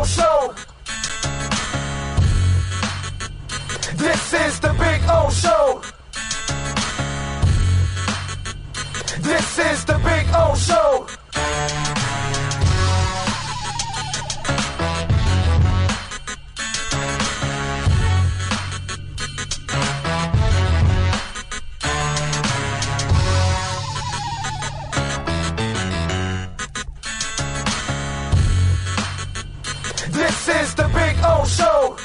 O Show. This is the Big O Show. This is the Big O Show. This is the Big O Show.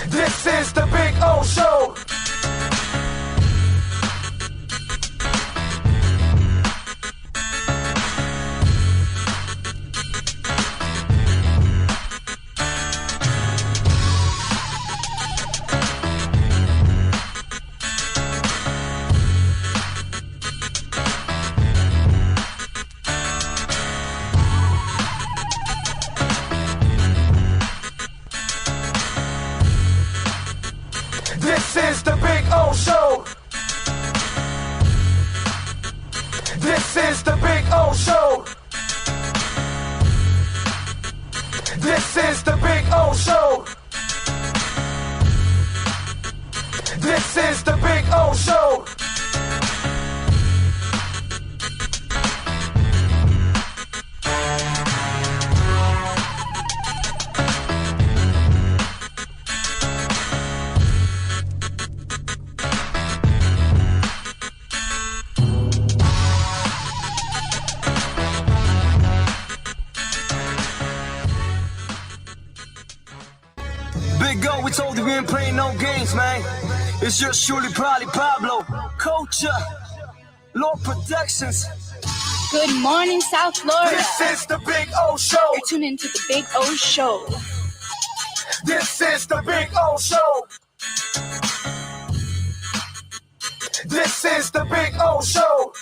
This is the Big O Show. This is the Big O Show. This is the Big O Show. This is the Big O Show. This is the Big O Show. Big O, we told you we ain't playing no games, man. It's just surely probably Pablo, Culture, Lord Productions. Good morning, South Florida. This is the Big O Show. You're tuned into the Big O Show. This is the Big O Show. This is the Big O Show.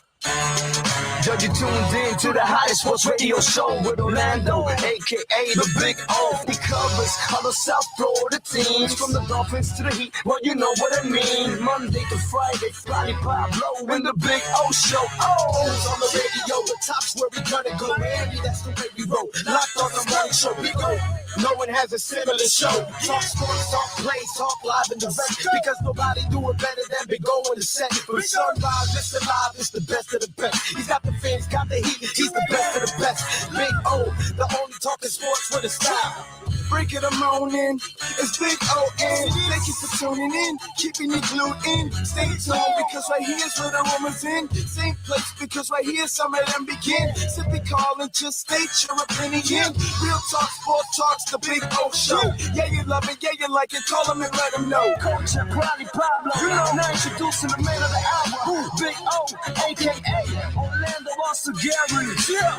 Yo, you tuned in to the hottest sports radio show with Orlando, a.k.a. the Big O. He covers all the South Florida teams, from the Dolphins to the Heat, well, you know what I mean. Monday to Friday, Friday Pablo in the Big O Show. O's on the radio, the top's where we gonna go. Miami, that's the way we roll. Locked on the morning show, we go. No one has a similar show. Talk sports, talk plays, talk live and direct, because nobody do it better than Big O in the set. From sunrise, it's alive, it's the best of the best. He's got the fans, got the heat, he's the best of the best. Big O, the only talking sports with a style. Break it a morning, it's Big O-N. Thank you for tuning in, keeping it glued in. Stay tuned, because right here is where the woman's in. Same place, because right here some of them begin. Simply call and just state your opinion. Real talk, sport talks, the Big O Show. Yeah, you love it, yeah, you like it, call them and let them know. Culture, Probably Pablo, you know, now introducing the man of the hour. Big O, a.k.a. Orlando Austin Gary. Yeah.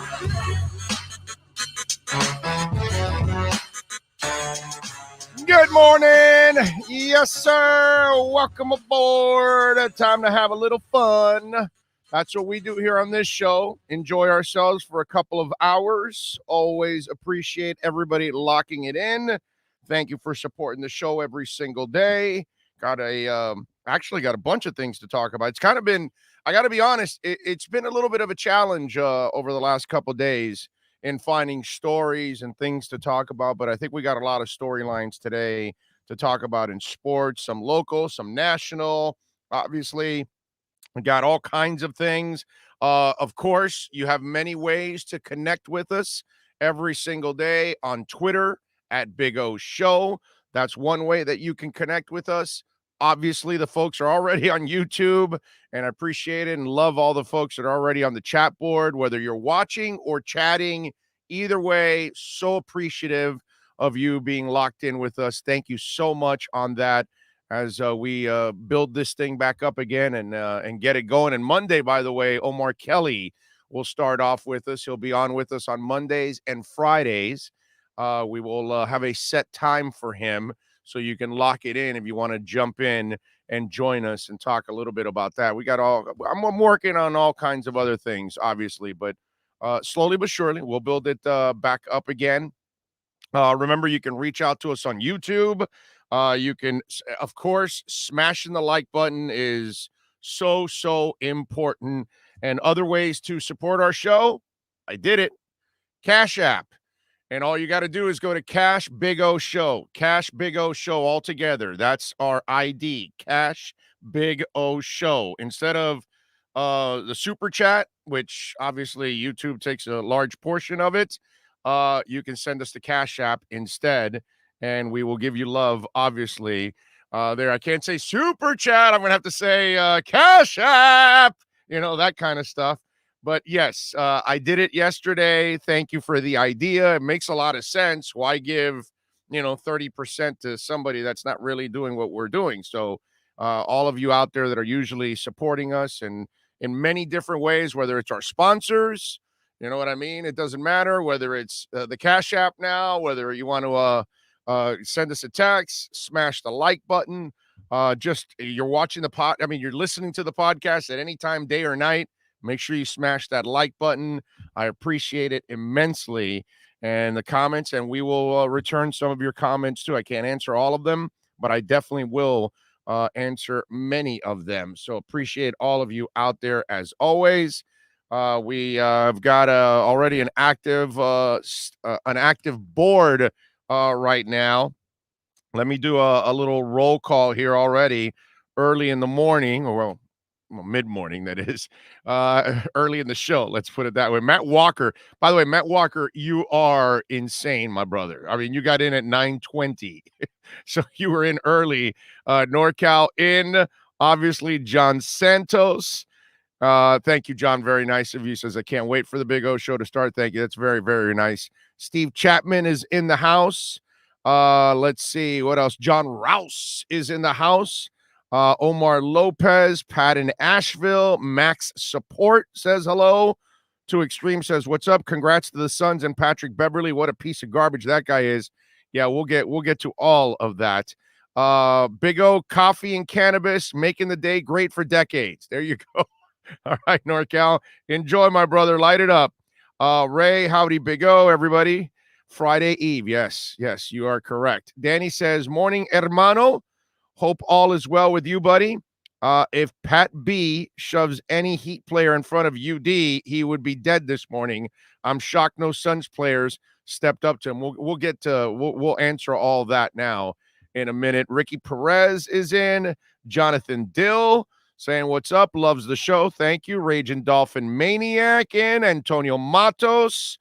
Good morning. Yes, sir. Welcome aboard. Time to have a little fun. That's what we do here on this show. Enjoy ourselves for a couple of hours. Always appreciate everybody locking it in. Thank you for supporting the show every single day. Actually got a bunch of things to talk about. It's kind of been, I got to be honest, it's been a little bit of a challenge over the last couple of days in finding stories and things to talk about, but I think we got a lot of storylines today to talk about in sports, some local, some national. Obviously, we got all kinds of things. Of course, you have many ways to connect with us every single day on Twitter at Big O Show. That's one way that you can connect with us. Obviously, the folks are already on YouTube, and I appreciate it and love all the folks that are already on the chat board, whether you're watching or chatting. Either way, so appreciative of you being locked in with us. Thank you so much on that as we build this thing back up again and get it going. And Monday, by the way, Omar Kelly will start off with us. He'll be on with us on Mondays and Fridays. We will have a set time for him, so you can lock it in if you want to jump in and join us and talk a little bit about that. I'm working on all kinds of other things, obviously, but slowly but surely, we'll build it back up again. Remember, you can reach out to us on YouTube. You can, of course, smashing the like button is so important. And other ways to support our show, I did it. Cash App. And all you got to do is go to Cash Big O Show. Cash Big O Show all together. That's our ID. Cash Big O Show. Instead of the super chat, which obviously YouTube takes a large portion of it, you can send us the Cash App instead, and we will give you love, obviously. There, I can't say super chat. I'm going to have to say Cash App, that kind of stuff. But yes, I did it yesterday. Thank you for the idea. It makes a lot of sense. Why give, 30% to somebody that's not really doing what we're doing? So all of you out there that are usually supporting us and in many different ways, whether it's our sponsors, you know what I mean? It doesn't matter whether it's the Cash App now, whether you want to send us a text, smash the like button. Just you're watching you're listening to the podcast at any time, day or night. Make sure you smash that like button. I appreciate it immensely. And the comments, and we will return some of your comments too. I can't answer all of them, but I definitely will answer many of them. So appreciate all of you out there as always. We have got already an active board right now. Let me do a little roll call here already early in the morning, or mid-morning, that is, early in the show. Let's put it that way. Matt Walker, by the way, Matt Walker, you are insane, my brother. I mean, you got in at 9:20, so you were in early. NorCal in, obviously, John Santos. Thank you, John. Very nice of you. Says, I can't wait for the Big O Show to start. Thank you. That's very, very nice. Steve Chapman is in the house. Let's see what else. John Rouse is in the house. Omar Lopez, Pat in Asheville, Max Support says hello. To Extreme says, what's up? Congrats to the Suns and Patrick Beverly. What a piece of garbage that guy is. Yeah, we'll get to all of that. Big O, coffee and cannabis, making the day great for decades. There you go. All right, NorCal. Enjoy, my brother. Light it up. Ray, howdy, Big O, everybody. Friday Eve. Yes, you are correct. Danny says, morning, hermano. Hope all is well with you, buddy. If Pat B shoves any Heat player in front of UD, he would be dead this morning. I'm shocked no Suns players stepped up to him. We'll answer all that now in a minute. Ricky Perez is in. Jonathan Dill saying what's up, loves the show. Thank you. Raging Dolphin Maniac in. Antonio Matos.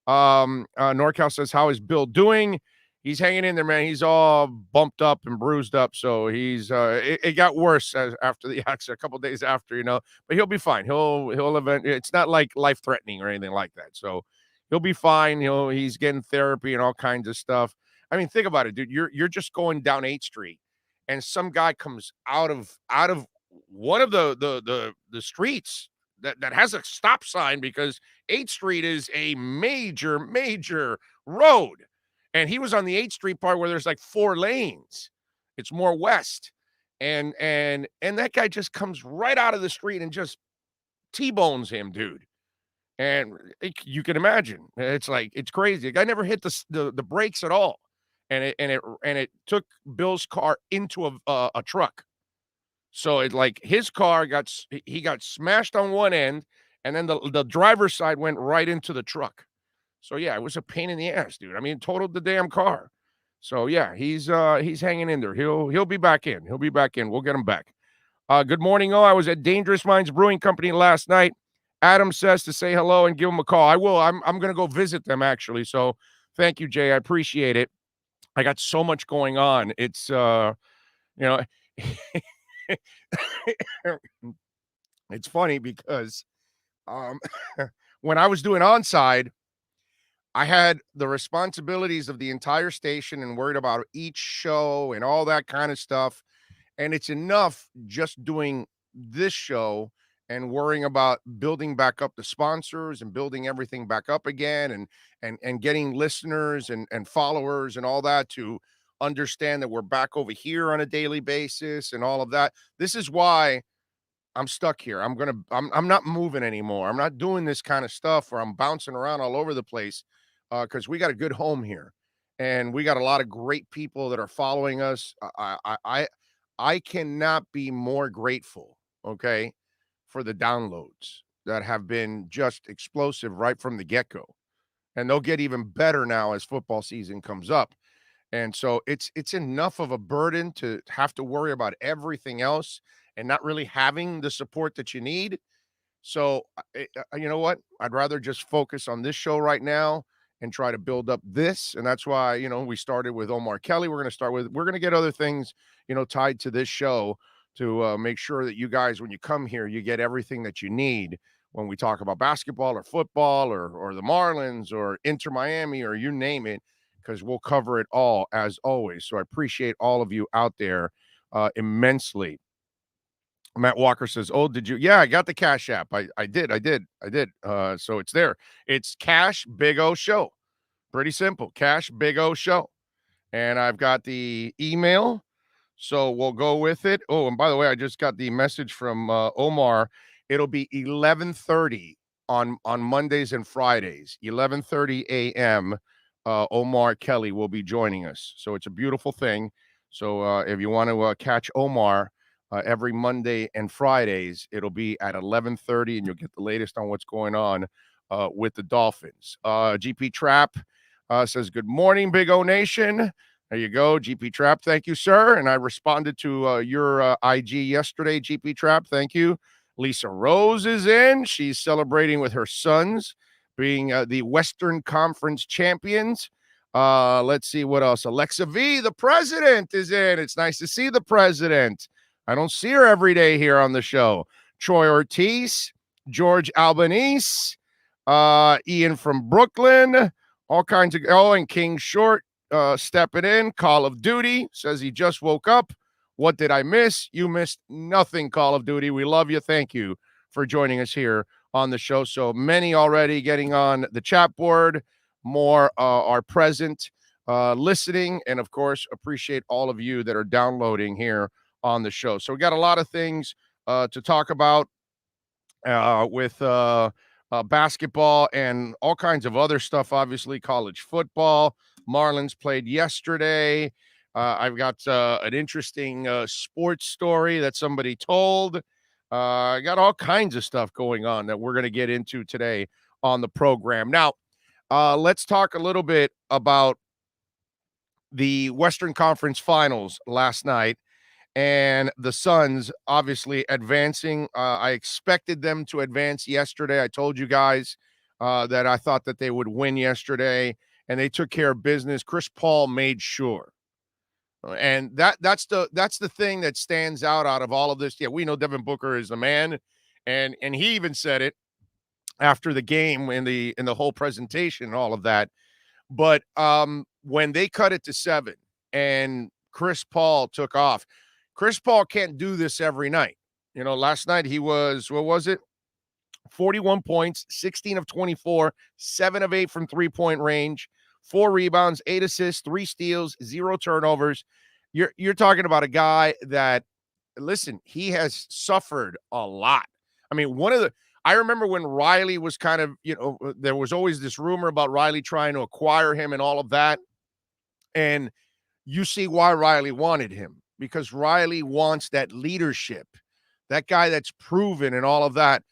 NorCal says, how is Bill doing? He's hanging in there, man. He's all bumped up and bruised up. So he's it got worse after the accident, a couple days after, but he'll be fine. He'll it's not like life threatening or anything like that. So he'll be fine. He's getting therapy and all kinds of stuff. I mean, think about it, dude. You're just going down 8th Street and some guy comes out of one of the streets that has a stop sign, because 8th Street is a major road. And he was on the 8th Street part where there's like 4 lanes. It's more west. And that guy just comes right out of the street and just T-bones him, dude. And you can imagine. It's like, it's crazy. The guy never hit the brakes at all. And it took Bill's car into a truck. So it, like, his car got smashed on one end, and then the driver's side went right into the truck. So yeah, it was a pain in the ass, dude. I mean, it totaled the damn car. So yeah, he's hanging in there. He'll be back in. He'll be back in. We'll get him back. Good morning. I was at Dangerous Minds Brewing Company last night. Adam says to say hello and give him a call. I will. I'm going to go visit them, actually. So thank you, Jay. I appreciate it. I got so much going on. It's it's funny because when I was doing Onside, I had the responsibilities of the entire station and worried about each show and all that kind of stuff. And it's enough just doing this show and worrying about building back up the sponsors and building everything back up again and getting listeners and followers and all that to understand that we're back over here on a daily basis and all of that. This is why I'm stuck here. I'm not moving anymore. I'm not doing this kind of stuff where I'm bouncing around all over the place, because we got a good home here and we got a lot of great people that are following us. I cannot be more grateful, okay, for the downloads that have been just explosive right from the get-go. and they'll get even better now as football season comes up. And so it's enough of a burden to have to worry about everything else and not really having the support that you need. So, you know what? I'd rather just focus on this show right now and try to build up this. And that's why, we started with Omar Kelly. We're going to get other things, tied to this show to make sure that you guys, when you come here, you get everything that you need when we talk about basketball or football or the Marlins or Inter Miami or you name it, because we'll cover it all as always. So I appreciate all of you out there immensely. Matt Walker says, "Oh, did you?" Yeah, I got the Cash App. I did. So it's there. It's Cash Big O Show. Pretty simple. Cash Big O Show. And I've got the email. So we'll go with it. Oh, and by the way, I just got the message from Omar. It'll be 11:30 on Mondays and Fridays. 11:30 a.m. Omar Kelly will be joining us. So it's a beautiful thing. So if you want to catch Omar every Monday and Fridays, it'll be at 11:30, and you'll get the latest on what's going on with the Dolphins. GP Trap says, "Good morning, Big O Nation." There you go, GP Trap. Thank you, sir. And I responded to your IG yesterday, GP Trap. Thank you. Lisa Rose is in. She's celebrating with her sons being the Western Conference champions. Let's see what else. Alexa V, the president, is in. It's nice to see the president. I don't see her every day here on the show. Troy Ortiz, George Albanese, Ian from Brooklyn, all kinds of, and King Short stepping in. Call of Duty says he just woke up. What did I miss? You missed nothing, Call of Duty. We love you. Thank you for joining us here on the show. So many already getting on the chat board. More are present, listening, and of course, appreciate all of you that are downloading here on the show. So we got a lot of things to talk about with basketball and all kinds of other stuff, obviously college football. Marlins played yesterday. I've got an interesting sports story that somebody told. I got all kinds of stuff going on that we're going to get into today on the program. Now, let's talk a little bit about the Western Conference Finals last night. And the Suns obviously advancing. I expected them to advance yesterday. I told you guys that I thought that they would win yesterday, and they took care of business. Chris Paul made sure. And that's the thing that stands out of all of this. Yeah, we know Devin Booker is the man, and he even said it after the game in the whole presentation and all of that. But when they cut it to 7 and Chris Paul took off, Chris Paul can't do this every night. Last night he was, 41 points, 16 of 24, 7 of 8 from three-point range, 4 rebounds, 8 assists, 3 steals, 0 turnovers. You're talking about a guy that, listen, he has suffered a lot. I mean, I remember when Riley was kind of, there was always this rumor about Riley trying to acquire him and all of that. And you see why Riley wanted him. Because Riley wants that leadership, that guy that's proven and all of that.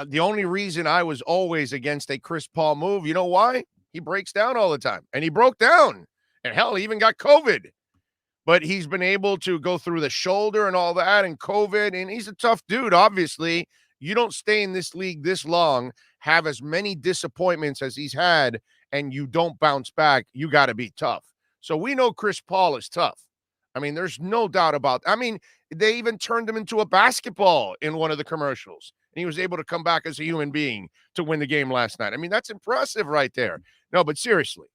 The only reason I was always against a Chris Paul move, you know why? He breaks down all the time. And he broke down. And hell, he even got COVID. But he's been able to go through the shoulder and all that and COVID. And he's a tough dude, obviously. You don't stay in this league this long, have as many disappointments as he's had, and you don't bounce back. You got to be tough. So we know Chris Paul is tough. I mean, there's no doubt about it. I mean, they even turned him into a basketball in one of the commercials, and he was able to come back as a human being to win the game last night. I mean, that's impressive right there. No, but seriously,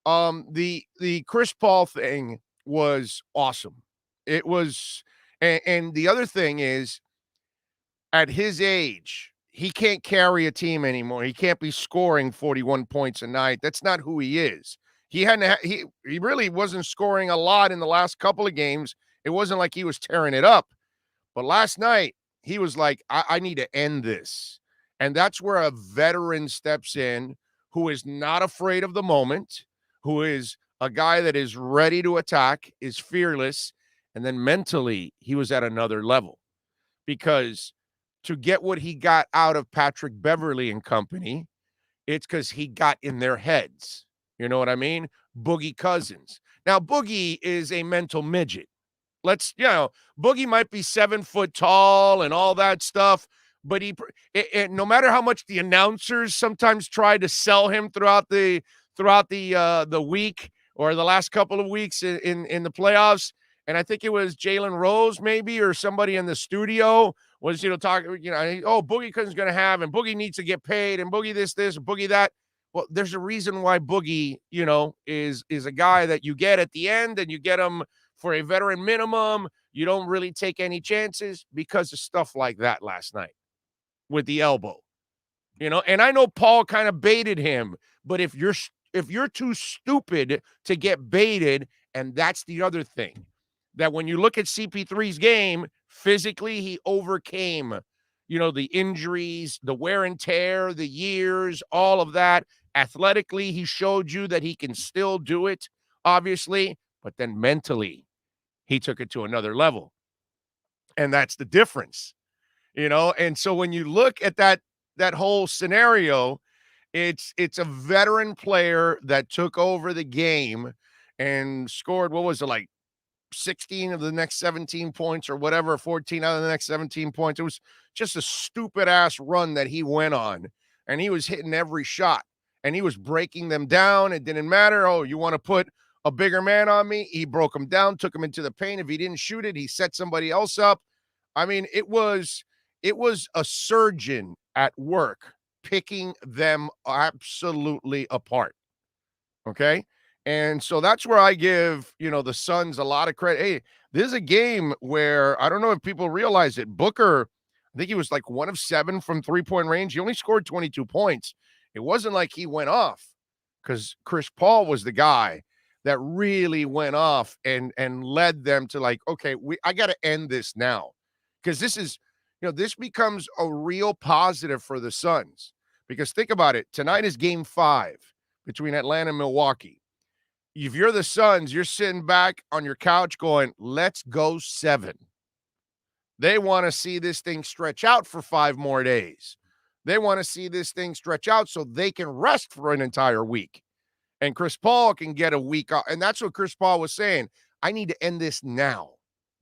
the Chris Paul thing was awesome. It was, and the other thing is, at his age, he can't carry a team anymore. He can't be scoring 41 points a night. That's not who he is. He really wasn't scoring a lot in the last couple of games. It wasn't like he was tearing it up. But last night, he was like, I need to end this. And that's where a veteran steps in who is not afraid of the moment, who is a guy that is ready to attack, is fearless. And then mentally, he was at another level. Because to get what he got out of Patrick Beverly and company, It's because he got in their heads. You know what I mean? Boogie Cousins. Now, Boogie is a mental midget. Boogie might be 7 foot tall and all that stuff, but no matter how much the announcers sometimes try to sell him throughout the week or the last couple of weeks in the playoffs, and I think it was Jalen Rose maybe or somebody in the studio was talking, oh, Boogie Cousins going to have, and Boogie needs to get paid, and Boogie this, Boogie that. Well, there's a reason why Boogie, is a guy that you get at the end, and you get him for a veteran minimum. You don't really take any chances because of stuff like that last night with the elbow. And I know Paul kind of baited him, but if you're too stupid to get baited, and that's the other thing, that when you look at CP3's game, physically he overcame, the injuries, the wear and tear, the years, all of that. Athletically, he showed you that he can still do it, obviously, but then mentally, he took it to another level. And that's the difference, And so when you look at that whole scenario, it's a veteran player that took over the game and scored, what was it, like 16 of the next 17 points or whatever, 14 out of the next 17 points. It was just a stupid ass run that he went on, and he was hitting every shot, and he was breaking them down. It didn't matter. Oh, you want to put a bigger man on me? He broke him down, took him into the paint. If he didn't shoot it, he set somebody else up. I mean, it was a surgeon at work picking them absolutely apart. Okay. And so that's where I give, the Suns a lot of credit. Hey, this is a game where I don't know if people realize it. Booker, I think he was like 1 of 7 from 3-point range. He only scored 22 points. It wasn't like he went off, because Chris Paul was the guy that really went off and led them to like, okay, I got to end this now, because this becomes a real positive for the Suns. Because think about it, tonight is game 5 between Atlanta and Milwaukee. If you're the Suns, you're sitting back on your couch going, let's go 7. They want to see this thing stretch out for 5 more days. They want to see this thing stretch out so they can rest for an entire week. And Chris Paul can get a week off. And that's what Chris Paul was saying. I need to end this now.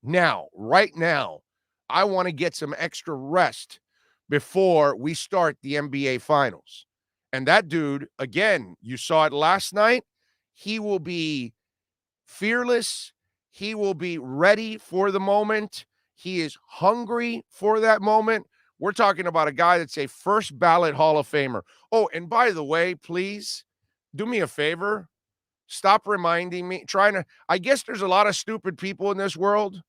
Now, right now. I want to get some extra rest before we start the NBA Finals. And that dude, again, you saw it last night. He will be fearless. He will be ready for the moment. He is hungry for that moment. We're talking about a guy that's a first ballot Hall of Famer. Oh, and by the way, please do me a favor. Stop reminding me, I guess there's a lot of stupid people in this world.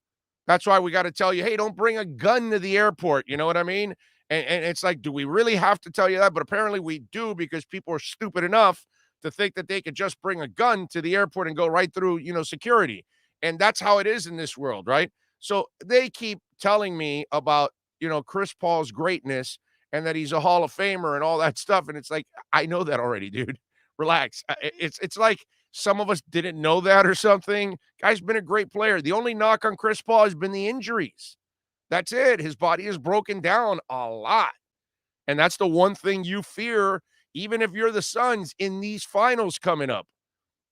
That's why we got to tell you, hey, don't bring a gun to the airport. You know what I mean? And it's like, do we really have to tell you that? But apparently we do, because people are stupid enough to think that they could just bring a gun to the airport and go right through, security. And that's how it is in this world, right? So they keep telling me about, Chris Paul's greatness and that he's a Hall of Famer and all that stuff. And it's like, I know that already, dude. Relax. It's like some of us didn't know that or something. Guy's been a great player. The only knock on Chris Paul has been the injuries. That's it. His body is broken down a lot. And that's the one thing you fear, even if you're the Suns in these finals coming up.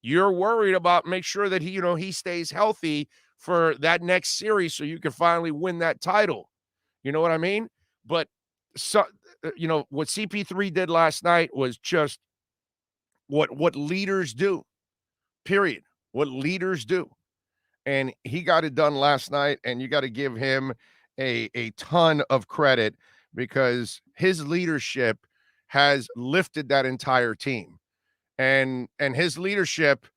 You're worried about make sure that he stays healthy for that next series so you can finally win that title. You know what I mean? But what CP3 did last night was just what leaders do. Period. What leaders do. And he got it done last night, and you got to give him a ton of credit, because his leadership has lifted that entire team. And his leadership,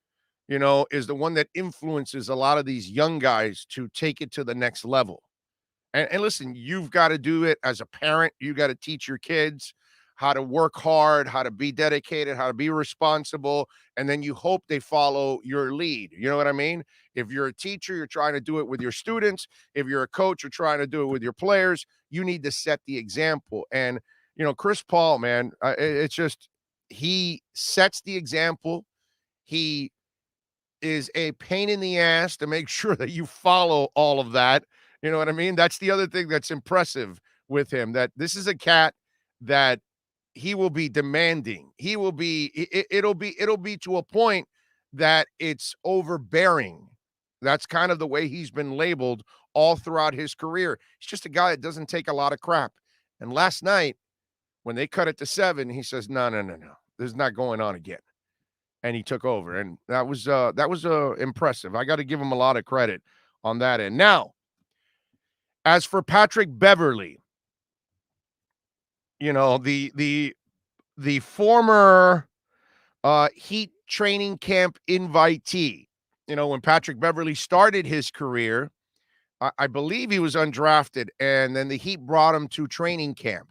is the one that influences a lot of these young guys to take it to the next level. And listen, you've got to do it as a parent. You got to teach your kids how to work hard, how to be dedicated, how to be responsible, and then you hope they follow your lead. You know what I mean? If you're a teacher, you're trying to do it with your students. If you're a coach, you're trying to do it with your players. You need to set the example. And, Chris Paul, man, it's just, he sets the example. He is a pain in the ass to make sure that you follow all of that. You know what I mean? That's the other thing that's impressive with him, that this is a cat that he will be demanding. He will be it'll be to a point that it's overbearing. That's kind of the way he's been labeled all throughout his career. He's just a guy that doesn't take a lot of crap. And last night, when they cut it to 7, he says, "No, no, no, no. This is not going on again." And he took over, and that was impressive. I got to give him a lot of credit on that end. Now, as for Patrick Beverley, the former Heat training camp invitee. When Patrick Beverley started his career, I believe he was undrafted, and then the Heat brought him to training camp.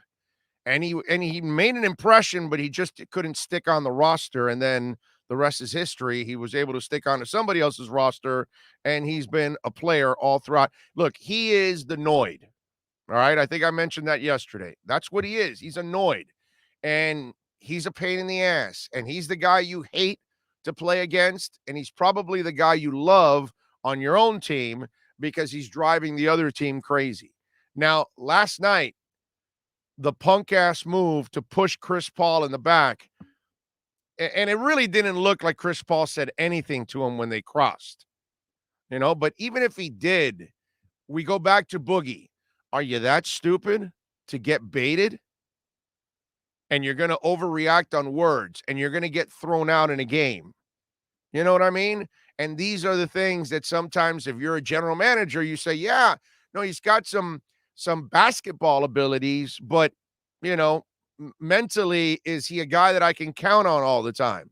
And he made an impression, but he just couldn't stick on the roster. And then the rest is history. He was able to stick onto somebody else's roster, and he's been a player all throughout. Look, he is the Noid. All right. I think I mentioned that yesterday. That's what he is. He's annoyed. And he's a pain in the ass. And he's the guy you hate to play against. And he's probably the guy you love on your own team because he's driving the other team crazy. Now, last night, the punk ass move to push Chris Paul in the back. And it really didn't look like Chris Paul said anything to him when they crossed. But even if he did, we go back to Boogie. Are you that stupid to get baited? And you're going to overreact on words, and you're going to get thrown out in a game. You know what I mean? And these are the things that sometimes if you're a general manager, you say, yeah, no, he's got some basketball abilities, but, mentally, is he a guy that I can count on all the time?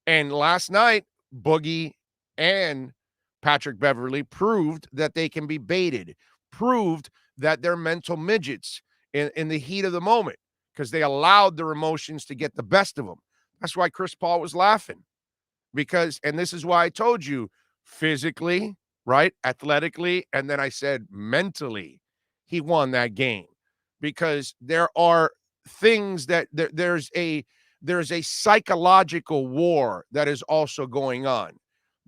And last night, Boogie and Patrick Beverley proved that they can be baited, proved that they're mental midgets in the heat of the moment because they allowed their emotions to get the best of them. That's why Chris Paul was laughing and this is why I told you physically, right? Athletically. And then I said mentally, he won that game because there are things that there's a psychological war that is also going on.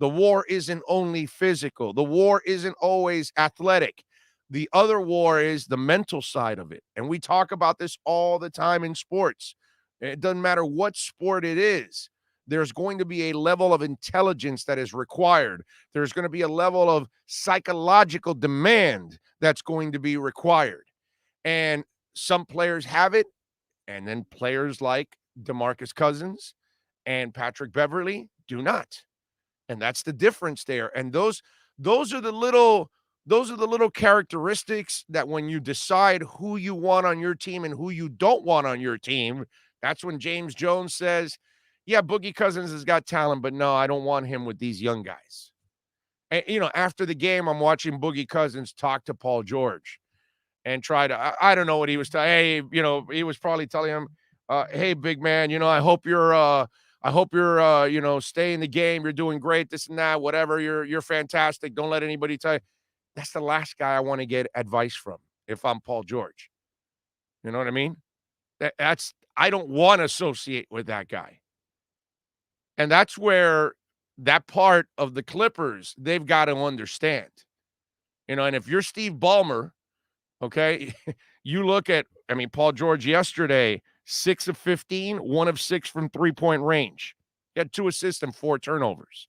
The war isn't only physical. The war isn't always athletic. The other war is the mental side of it. And we talk about this all the time in sports. It doesn't matter what sport it is. There's going to be a level of intelligence that is required. There's going to be a level of psychological demand that's going to be required. And some players have it. And then players like DeMarcus Cousins and Patrick Beverley do not. And that's the difference there. And those are the little characteristics that when you decide who you want on your team and who you don't want on your team, that's when James Jones says, yeah, Boogie Cousins has got talent, but no, I don't want him with these young guys. And, after the game, I'm watching Boogie Cousins talk to Paul George and try to, I don't know what he was telling. Hey, he was probably telling him, hey, big man, I hope you're stay in the game. You're doing great, this and that, whatever. You're fantastic. Don't let anybody tell you. That's the last guy I want to get advice from if I'm Paul George. You know what I mean? I don't want to associate with that guy. And that's where that part of the Clippers, they've got to understand. And if you're Steve Ballmer, okay, you look at, Paul George yesterday, 6 of 15, 1 of 6 from three-point range. He had 2 assists and 4 turnovers.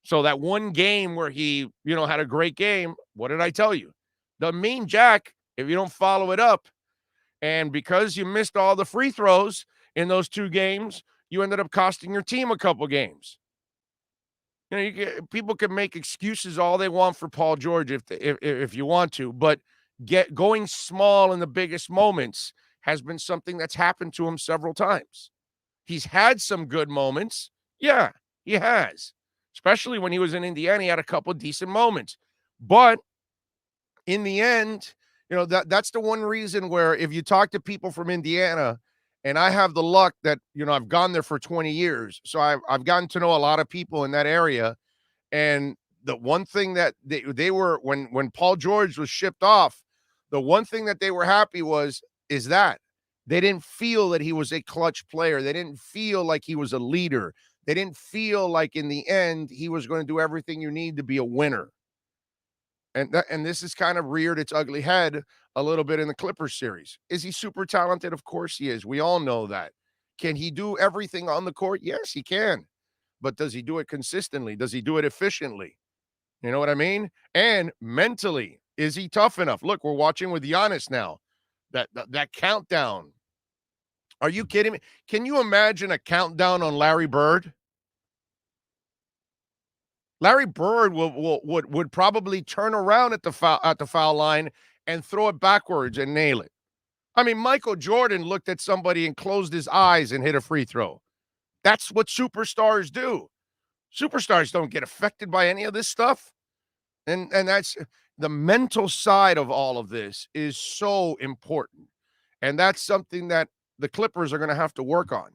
So that one game where he, had a great game, what did I tell you? The mean jack, if you don't follow it up, and because you missed all the free throws in those 2 games, you ended up costing your team a couple games. People can make excuses all they want for Paul George if you want to, but going small in the biggest moments has been something that's happened to him several times. He's had some good moments. Yeah, he has. Especially when he was in Indiana, he had a couple of decent moments. But in the end, that's the one reason where if you talk to people from Indiana, and I have the luck that, I've gone there for 20 years. So I've gotten to know a lot of people in that area. And the one thing that they were, when Paul George was shipped off, the one thing that they were happy is that they didn't feel that he was a clutch player. They didn't feel like he was a leader. They didn't feel like in the end, he was going to do everything you need to be a winner. And this has kind of reared its ugly head a little bit in the Clippers series. Is he super talented? Of course he is. We all know that. Can he do everything on the court? Yes, he can. But does he do it consistently? Does he do it efficiently? You know what I mean? And mentally, is he tough enough? Look, we're watching with Giannis now. That countdown. Are you kidding me? Can you imagine a countdown on Larry Bird? Larry Bird would probably turn around at the foul line and throw it backwards and nail it. I mean, Michael Jordan looked at somebody and closed his eyes and hit a free throw. That's what superstars do. Superstars don't get affected by any of this stuff. And that's the mental side of all of this is so important. And that's something that the Clippers are going to have to work on.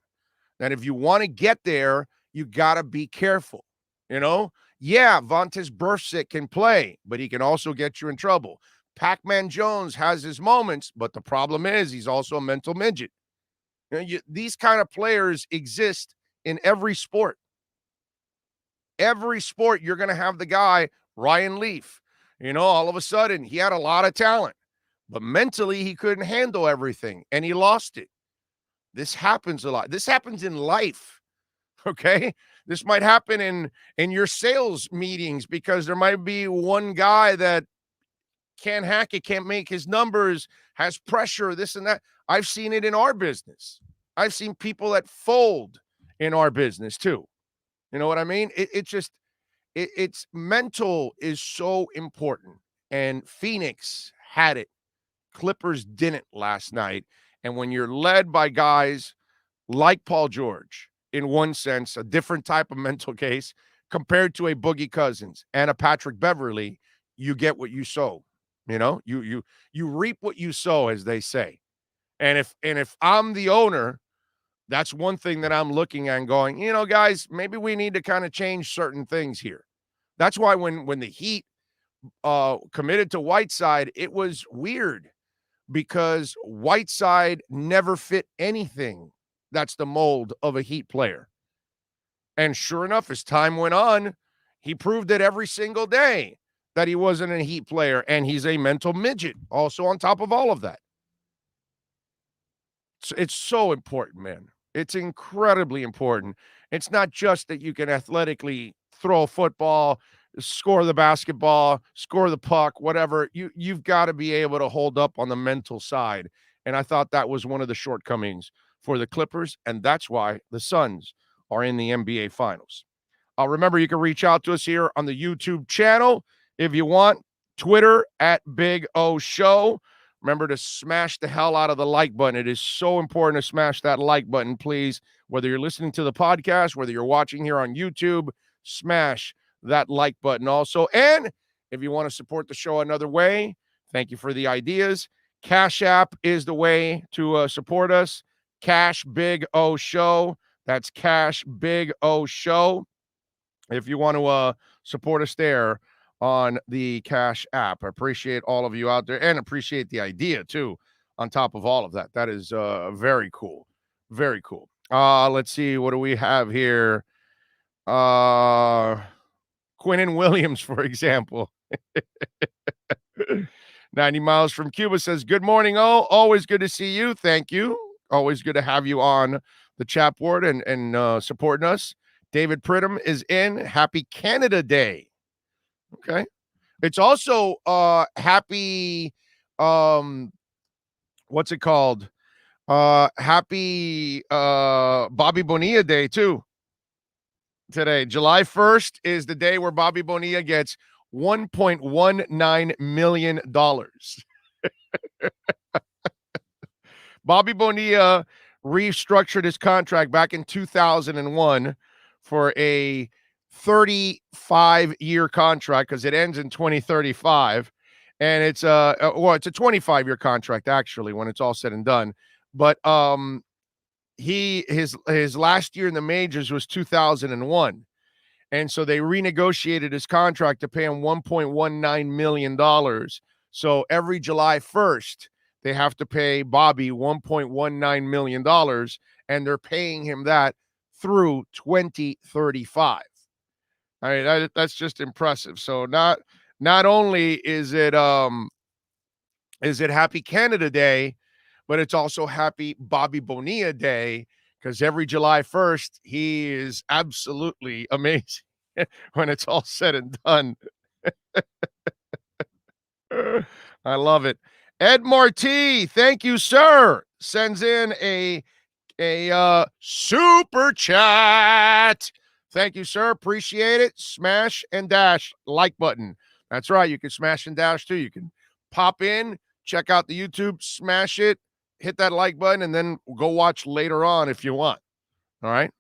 That if you want to get there, you got to be careful. You know? Yeah, Vontaze Burfict can play, but he can also get you in trouble. Pac-Man Jones has his moments, but the problem is he's also a mental midget. You know, these kind of players exist in every sport. Every sport, you're going to have the guy, Ryan Leaf. You know, all of a sudden, he had a lot of talent, but mentally, he couldn't handle everything, and he lost it. This happens a lot. This happens in life, okay? This might happen in your sales meetings because there might be one guy that can't hack it, can't make his numbers, has pressure, this and that. I've seen it in our business. I've seen people that fold in our business too. You know what I mean? It's mental is so important. And Phoenix had it. Clippers didn't last night. And when you're led by guys like Paul George, in one sense, a different type of mental case, compared to a Boogie Cousins and a Patrick Beverly, you get what you sow. You know, you reap what you sow, as they say. And if I'm the owner, that's one thing that I'm looking at and going, you know, guys, maybe we need to kind of change certain things here. That's why when the Heat committed to Whiteside, it was weird because Whiteside never fit anything that's the mold of a Heat player. And sure enough, as time went on, he proved it every single day that he wasn't a Heat player, and he's a mental midget also on top of all of that. It's so important, man. It's incredibly important. It's not just that you can athletically throw a football, score the basketball, score the puck, whatever. You've got to be able to hold up on the mental side. And I thought that was one of the shortcomings for the Clippers, and that's why the Suns are in the NBA Finals. Remember, you can reach out to us here on the YouTube channel if you want. Twitter at Big O Show. Remember to smash the hell out of the like button. It is so important to smash that like button, please. Whether you're listening to the podcast, whether you're watching here on YouTube, smash that like button also. And if you want to support the show another way, thank you for the ideas. Cash App is the way to support us. Cash Big O Show. That's Cash Big O Show. If you want to support us there on the Cash App. I appreciate all of you out there and appreciate the idea too on top of all of that. That is very cool. Very cool. Let's see. What do we have here? Quinnen Williams, for example. 90 miles from Cuba says, good morning, all. Always good to see you. Thank you. Always good to have you on the chat board and supporting us. David Pridham is in. Happy Canada Day. Okay. It's also happy what's it called? Happy Bobby Bonilla Day too. Today, July 1st is the day where Bobby Bonilla gets $1.19 million. Bobby Bonilla restructured his contract back in 2001 for a 35-year contract because it ends in 2035, and it's a 25-year contract actually when it's all said and done. But his last year in the majors was 2001, and so they renegotiated his contract to pay him $1.19 million. So every July 1st, they have to pay Bobby $1.19 million, and they're paying him that through 2035. I mean, that's just impressive. So not not only is it Happy Canada Day, but it's also Happy Bobby Bonilla Day, because every July 1st, he is absolutely amazing when it's all said and done. I love it. Ed Marti, thank you, sir. Sends in a super chat. Thank you, sir. Appreciate it. Smash and dash like button. That's right. You can smash and dash too. You can pop in, check out the YouTube, smash it, hit that like button, and then go watch later on if you want. All right.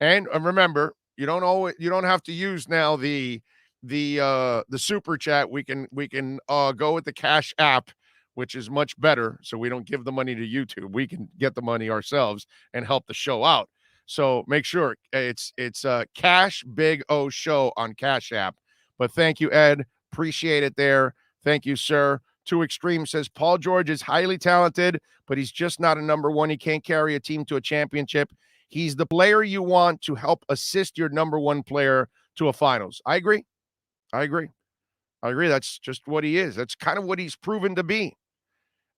And remember, you don't have to use now the super chat. We can go with the Cash App, which is much better. So we don't give the money to YouTube. We can get the money ourselves and help the show out. So make sure it's Cash Big O Show on Cash App. But thank you, Ed. Appreciate it there. Thank you, sir. Too Extreme says Paul George is highly talented, but he's just not a number one. He can't carry a team to a championship. He's the player you want to help assist your number one player to a finals. I agree. That's just what he is. That's kind of what he's proven to be.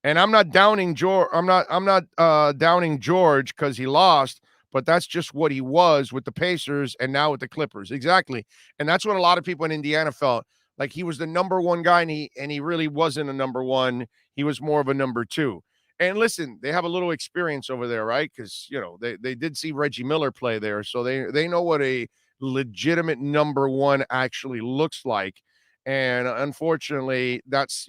And I'm not downing George. I'm not downing George because he lost, but that's just what he was with the Pacers and now with the Clippers. Exactly. And that's what a lot of people in Indiana felt. Like he was the number one guy, and he really wasn't a number one. He was more of a number two. And listen, they have a little experience over there, right? Because, they did see Reggie Miller play there. So they know what a legitimate number one actually looks like. And unfortunately, that's,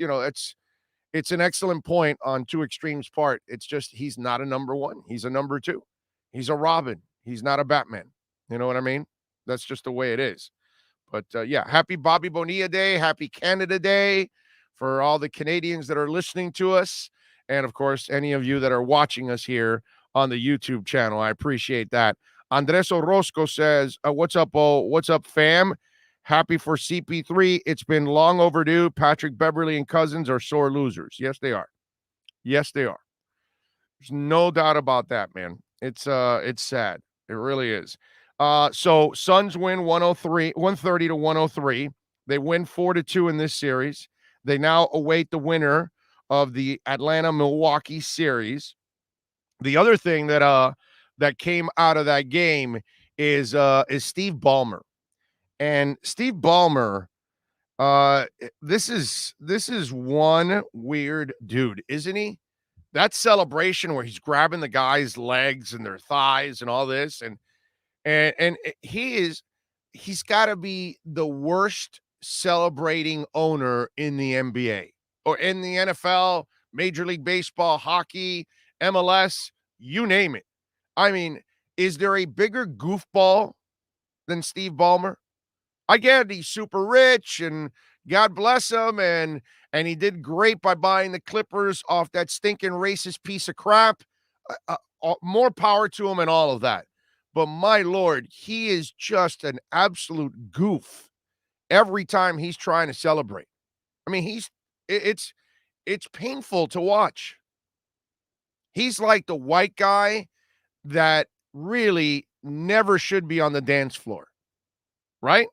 it's an excellent point on Two Extremes' part. It's just he's not a number one. He's a number two. He's a Robin. He's not a Batman. You know what I mean? That's just the way it is. But, yeah, happy Bobby Bonilla Day. Happy Canada Day for all the Canadians that are listening to us. And, of course, any of you that are watching us here on the YouTube channel. I appreciate that. Andres Orozco says, what's up, Bo? What's up, fam? Happy for CP3. It's been long overdue. Patrick Beverly and Cousins are sore losers. Yes, they are. Yes, they are. There's no doubt about that, man. It's sad. It really is. So Suns win 130 to 103. They win 4-2 in this series. They now await the winner of the Atlanta-Milwaukee series. The other thing that came out of that game is Steve Ballmer. And Steve Ballmer, this is one weird dude, isn't he? That celebration where he's grabbing the guy's legs and their thighs and all this, and he's got to be the worst celebrating owner in the NBA or in the NFL, Major League Baseball, hockey, MLS, you name it. I mean, is there a bigger goofball than Steve Ballmer? I get it, he's super rich and God bless him, and he did great by buying the Clippers off that stinking racist piece of crap. More power to him and all of that. But my Lord, he is just an absolute goof every time he's trying to celebrate. I mean, it's painful to watch. He's like the white guy that really never should be on the dance floor, right?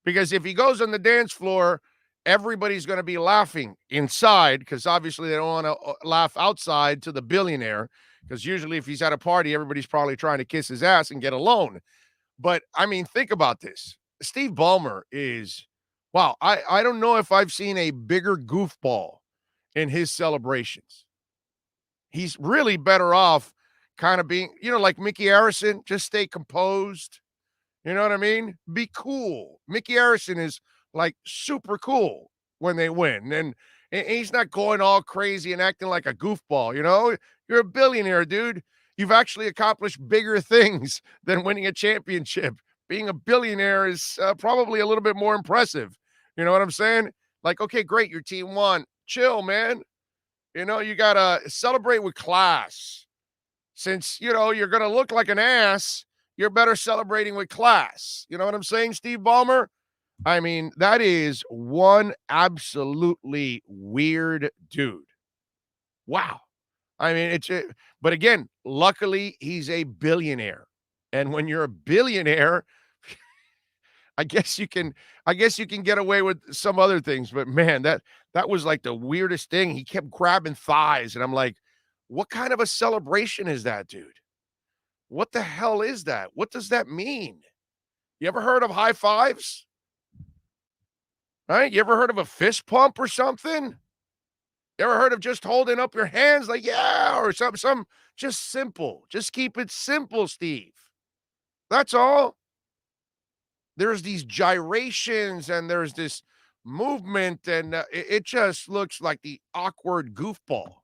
Because if he goes on the dance floor, everybody's going to be laughing inside, because obviously they don't want to laugh outside to the billionaire, because usually if he's at a party, everybody's probably trying to kiss his ass and get a loan. But, I mean, think about this. Steve Ballmer is, wow, I don't know if I've seen a bigger goofball in his celebrations. He's really better off kind of being, like Mickey Harrison, just stay composed. You know what I mean? Be cool. Mickey Harrison is like super cool when they win. And he's not going all crazy and acting like a goofball, You're a billionaire, dude. You've actually accomplished bigger things than winning a championship. Being a billionaire is probably a little bit more impressive. You know what I'm saying? Like, okay, great, your team won. Chill, man. You got to celebrate with class. Since, you're going to look like an ass, you're better celebrating with class. You know what I'm saying, Steve Ballmer? I mean, that is one absolutely weird dude. Wow. I mean, but again, luckily he's a billionaire. And when you're a billionaire, I guess you can get away with some other things, but man, that was like the weirdest thing. He kept grabbing thighs, and I'm like, what kind of a celebration is that, dude? What the hell is that? What does that mean? You ever heard of high fives? Right? You ever heard of a fist pump or something? You ever heard of just holding up your hands like, yeah, or some just simple. Just keep it simple, Steve. That's all. There's these gyrations and there's this movement, and it just looks like the awkward goofball.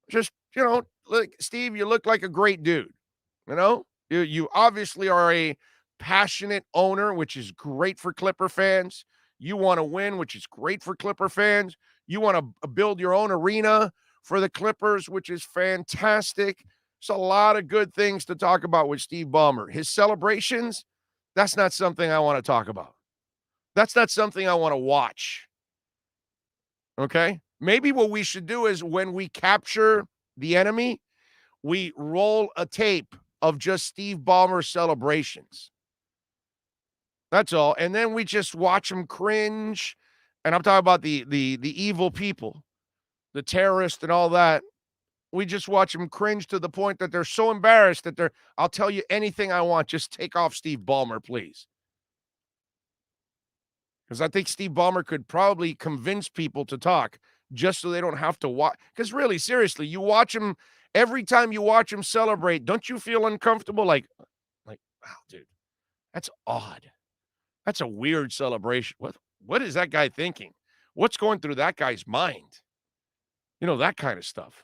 Just, look, Steve, you look like a great dude. You obviously are a passionate owner, which is great for Clipper fans. You want to win, which is great for Clipper fans. You want to build your own arena for the Clippers, which is fantastic. It's a lot of good things to talk about with Steve Ballmer. His celebrations, that's not something I want to talk about. That's not something I want to watch. Okay? Maybe what we should do is when we capture the enemy, we roll a tape of just Steve Ballmer celebrations. That's all. And then we just watch them cringe. And I'm talking about the evil people, the terrorists and all that. We just watch them cringe to the point that they're so embarrassed that I'll tell you anything I want. Just take off Steve Ballmer, please. Because I think Steve Ballmer could probably convince people to talk just so they don't have to watch. Because really, seriously, you watch him, every time you watch him celebrate, don't you feel uncomfortable? Like, wow, dude, that's odd. That's a weird celebration. What is that guy thinking? What's going through that guy's mind? That kind of stuff.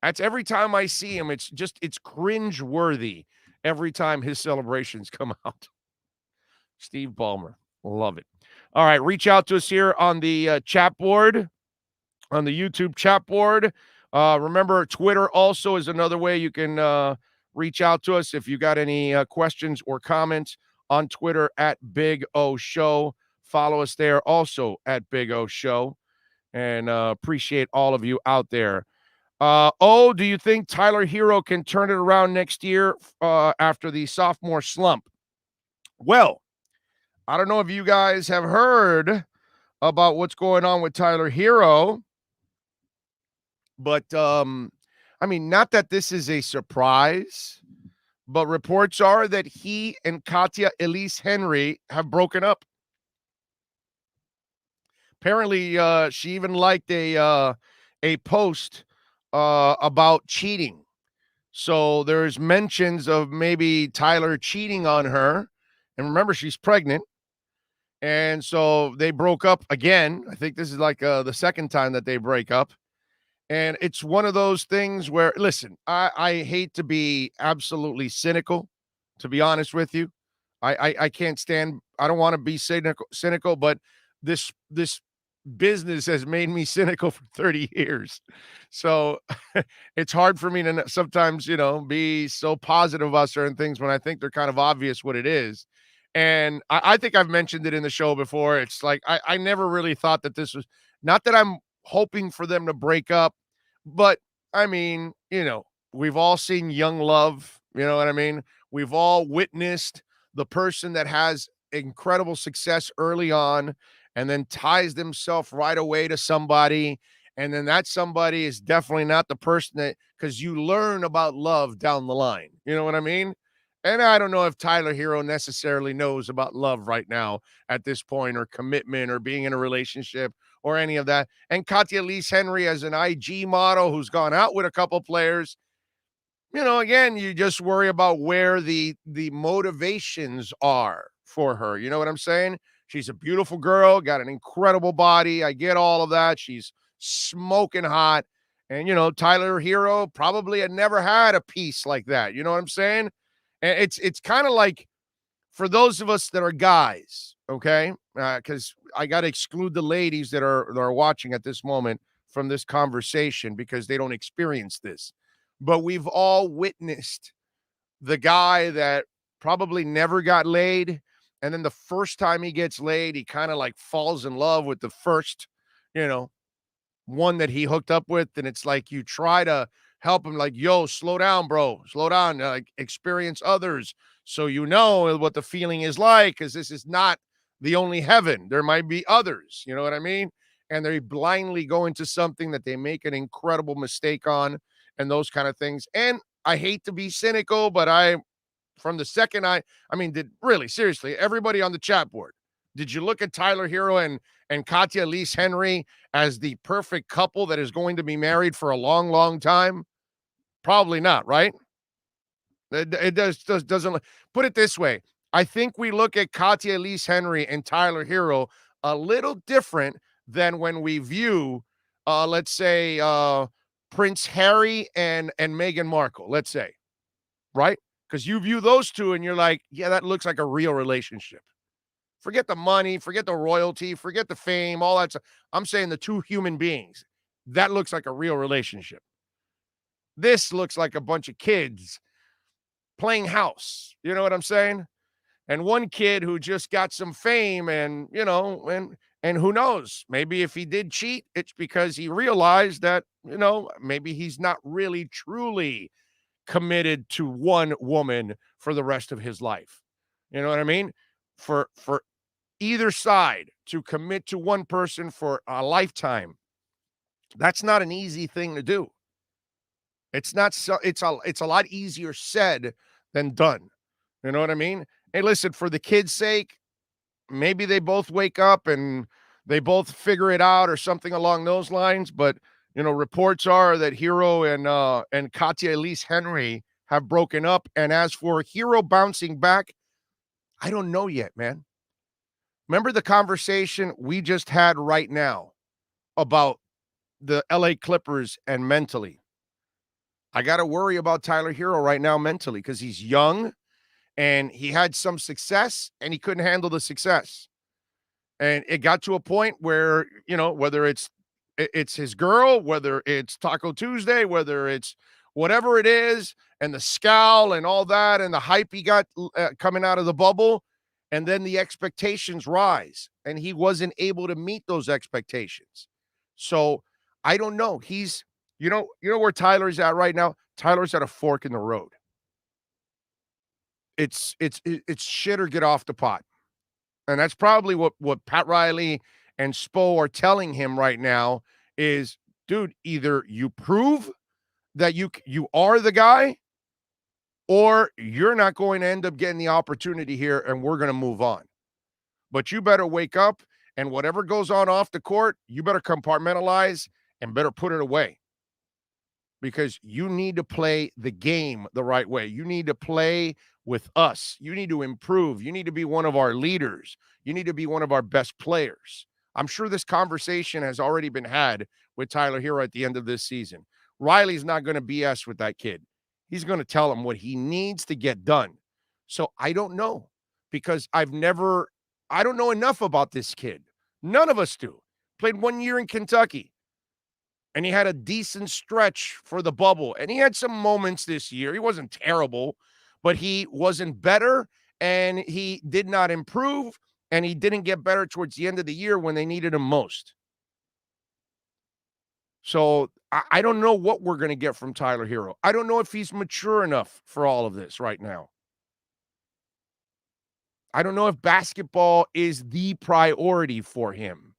That's every time I see him, it's cringe-worthy every time his celebrations come out. Steve Ballmer. Love it. All right, reach out to us here on the chat board, on the YouTube chat board. Remember, Twitter also is another way you can reach out to us if you got any questions or comments on Twitter at Big O Show. Follow us there also at Big O Show. And appreciate all of you out there. Do you think Tyler Herro can turn it around next year after the sophomore slump? Well, I don't know if you guys have heard about what's going on with Tyler Herro, but not that this is a surprise, but reports are that he and Katya Elise Henry have broken up. Apparently, she even liked a post about cheating. So there's mentions of maybe Tyler cheating on her. And remember, she's pregnant. And so they broke up again. I think this is like the second time that they break up. And it's one of those things where, listen, I hate to be absolutely cynical, to be honest with you. I can't stand, I don't want to be cynical, but this business has made me cynical for 30 years. So it's hard for me to sometimes, be so positive about certain things when I think they're kind of obvious what it is. And I think I've mentioned it in the show before. It's like, I never really thought that this was, not that I'm hoping for them to break up, but we've all seen Young Love, you know what I mean? We've all witnessed the person that has incredible success early on and then ties themselves right away to somebody. And then that somebody is definitely not the person that, because you learn about love down the line. You know what I mean? And I don't know if Tyler Herro necessarily knows about love right now at this point, or commitment, or being in a relationship, or any of that. And Katya Elise Henry as an IG model who's gone out with a couple players. Again, you just worry about where the motivations are for her. You know what I'm saying? She's a beautiful girl, got an incredible body. I get all of that. She's smoking hot. And, Tyler Herro probably had never had a piece like that. You know what I'm saying? And it's kind of like, for those of us that are guys, okay? Because I got to exclude the ladies that are watching at this moment from this conversation because they don't experience this. But we've all witnessed the guy that probably never got laid. And then the first time he gets laid, he kind of like falls in love with the first, one that he hooked up with. And it's like you try to help him, like, yo, slow down, bro. Slow down. Like, experience others. So you know what the feeling is like, because this is not the only heaven. There might be others. You know what I mean? And they blindly go into something that they make an incredible mistake on and those kind of things. And I hate to be cynical, but from the second seriously, everybody on the chat board, did you look at Tyler Herro and Katya Elise Henry as the perfect couple that is going to be married for a long, long time? Probably not, right? It doesn't. Put it this way. I think we look at Katya Elise Henry and Tyler Herro a little different than when we view, let's say, Prince Harry and Meghan Markle, let's say, right? Because you view those two and you're like, yeah, that looks like a real relationship. Forget the money, forget the royalty, forget the fame, all that stuff. I'm saying the two human beings. That looks like a real relationship. This looks like a bunch of kids playing house. You know what I'm saying? And one kid who just got some fame and, and who knows, maybe if he did cheat, it's because he realized that, maybe he's not really truly committed to one woman for the rest of his life. You know what I mean? For either side to commit to one person for a lifetime, that's not an easy thing to do. It's not so it's a lot easier said than done. You know what I mean? Hey, listen, for the kids' sake, maybe they both wake up and they both figure it out or something along those lines. But reports are that Herro and Katya Elise Henry have broken up. And as for Herro bouncing back, I don't know yet, man. Remember the conversation we just had right now about the LA Clippers and mentally. I got to worry about Tyler Herro right now mentally because he's young and he had some success and he couldn't handle the success. And it got to a point where, whether it's his girl, whether it's Taco Tuesday, whether it's whatever it is, and the scowl and all that, and the hype he got coming out of the bubble, and then the expectations rise, and he wasn't able to meet those expectations. So I don't know. He's, where Tyler's at right now? Tyler's at a fork in the road. It's shit or get off the pot. And that's probably what Pat Riley and Spo are telling him right now is, dude, either you prove that you are the guy or you're not going to end up getting the opportunity here and we're going to move on. But you better wake up and whatever goes on off the court, you better compartmentalize and better put it away. Because you need to play the game the right way. You need to play with us. You need to improve. You need to be one of our leaders. You need to be one of our best players. I'm sure this conversation has already been had with Tyler Herro at the end of this season. Riley's not going to BS with that kid. He's going to tell him what he needs to get done. So I don't know because I don't know enough about this kid. None of us do. Played 1 year in Kentucky. And he had a decent stretch for the bubble. And he had some moments this year. He wasn't terrible, but he wasn't better, and he did not improve, and he didn't get better towards the end of the year when they needed him most. So I don't know what we're going to get from Tyler Herro. I don't know if he's mature enough for all of this right now. I don't know if basketball is the priority for him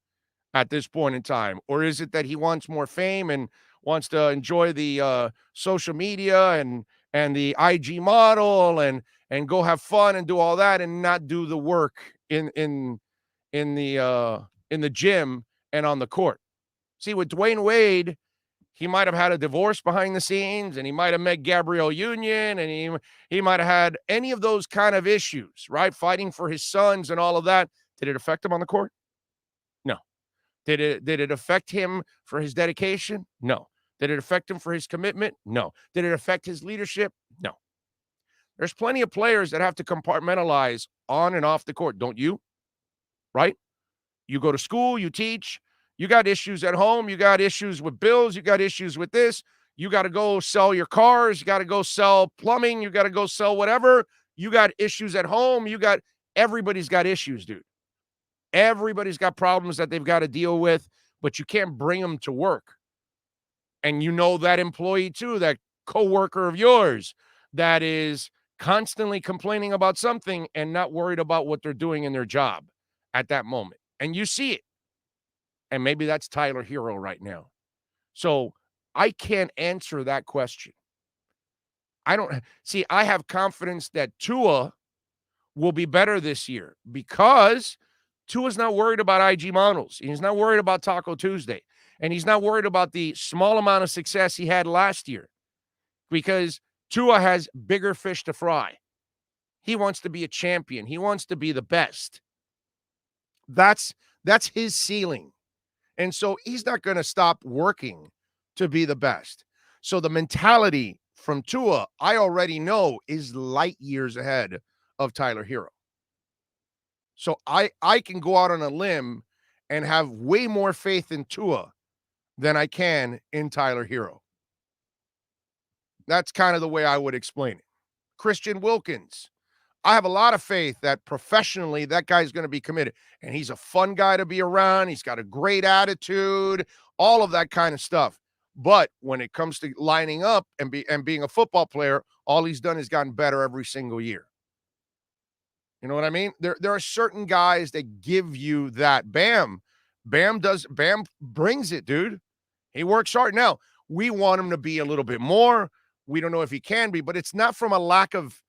at this point in time, or is it that he wants more fame and wants to enjoy the social media and the IG model and go have fun and do all that and not do the work in the gym and on the court. See, with Dwayne Wade, he might have had a divorce behind the scenes, and he might have met Gabrielle Union, and he might have had any of those kind of issues, right? Fighting for his sons and all of that. Did it affect him on the court? No. Did it affect him for his dedication? No. Did it affect him for his commitment? No. Did it affect his leadership? No. There's plenty of players that have to compartmentalize on and off the court, don't you? Right? You go to school, you teach, you got issues at home, you got issues with bills, you got issues with this, you got to go sell your cars, you got to go sell plumbing, you got to go sell whatever, you got issues at home, everybody's got issues, dude. Everybody's got problems that they've got to deal with, but you can't bring them to work. And that employee too, that coworker of yours that is constantly complaining about something and not worried about what they're doing in their job at that moment. And you see it. And maybe that's Tyler Herro right now. So I can't answer that question. I don't see, I have confidence that Tua will be better this year because Tua's not worried about IG models. He's not worried about Taco Tuesday. And he's not worried about the small amount of success he had last year because Tua has bigger fish to fry. He wants to be a champion. He wants to be the best. That's his ceiling. And so he's not going to stop working to be the best. So the mentality from Tua, I already know, is light years ahead of Tyler Herro. So I can go out on a limb and have way more faith in Tua than I can in Tyler Herro. That's kind of the way I would explain it. Christian Wilkins. I have a lot of faith that professionally that guy's going to be committed. And he's a fun guy to be around. He's got a great attitude, all of that kind of stuff. But when it comes to lining up and being a football player, all he's done is gotten better every single year. You know what I mean? There are certain guys that give you that. Bam brings it, dude. He works hard. Now, we want him to be a little bit more. We don't know if he can be, but it's not from a lack of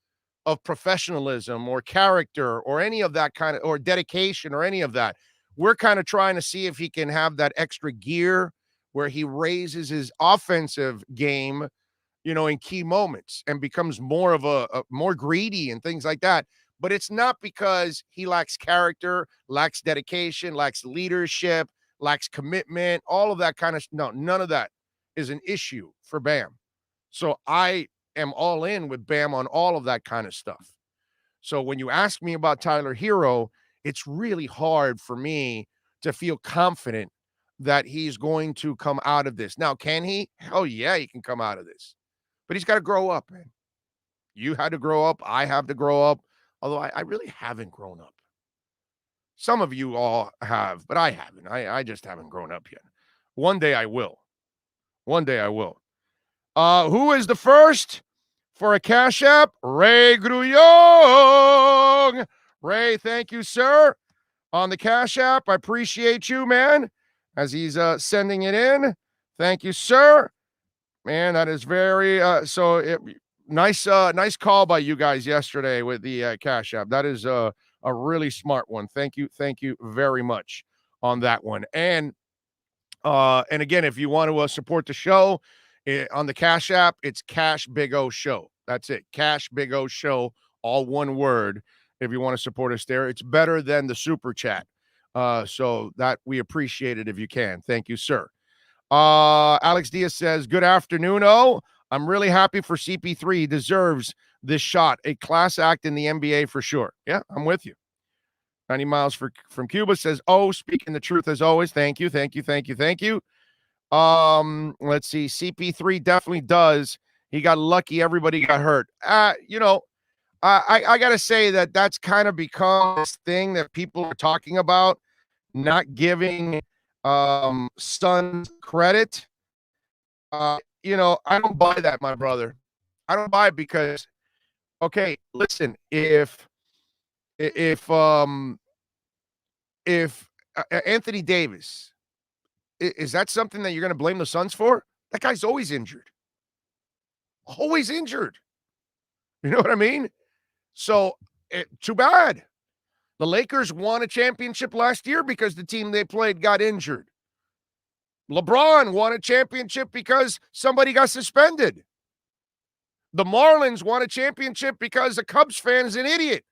professionalism or character or any of that kind of, or dedication or any of that. We're kind of trying to see if he can have that extra gear where he raises his offensive game, in key moments and becomes more of a more greedy and things like that. But it's not because he lacks character, lacks dedication, lacks leadership, lacks commitment, all of that kind of, no, none of that is an issue for Bam. So I am all in with Bam on all of that kind of stuff. So when you ask me about Tyler Herro, it's really hard for me to feel confident that he's going to come out of this. Now, can he? Hell yeah, he can come out of this. But he's got to grow up, man. You had to grow up. I have to grow up. Although I really haven't grown up. Some of you all have, but I haven't. I just haven't grown up yet. One day I will. One day I will. Who is the first for a Cash App? Ray Grullon. Ray, thank you, sir, on the Cash App. I appreciate you, man, as he's sending it in. Thank you, sir. Man, that is very nice call by you guys yesterday with the Cash App. That is a really smart one. Thank you very much on that one. And again, if you want to support the show on the Cash App, it's Cash Big O Show. That's it, Cash Big O Show, all one word. If you want to support us there, it's better than the super chat. So that we appreciate it if you can. Thank you, sir. Alex Diaz says, good afternoon. I'm really happy for CP3. He deserves this shot. A class act in the NBA for sure. Yeah, I'm with you. 90 miles from Cuba says, speaking the truth as always. Thank you. Let's see. CP3 definitely does. He got lucky. Everybody got hurt. I got to say that's kind of become this thing that people are talking about, not giving Suns credit. I don't buy that, my brother. I don't buy it because, okay, listen, if Anthony Davis, is that something that you're going to blame the Suns for? That guy's always injured. Always injured. You know what I mean? So, too bad. The Lakers won a championship last year because the team they played got injured. LeBron won a championship because somebody got suspended. The Marlins won a championship because a Cubs fan is an idiot.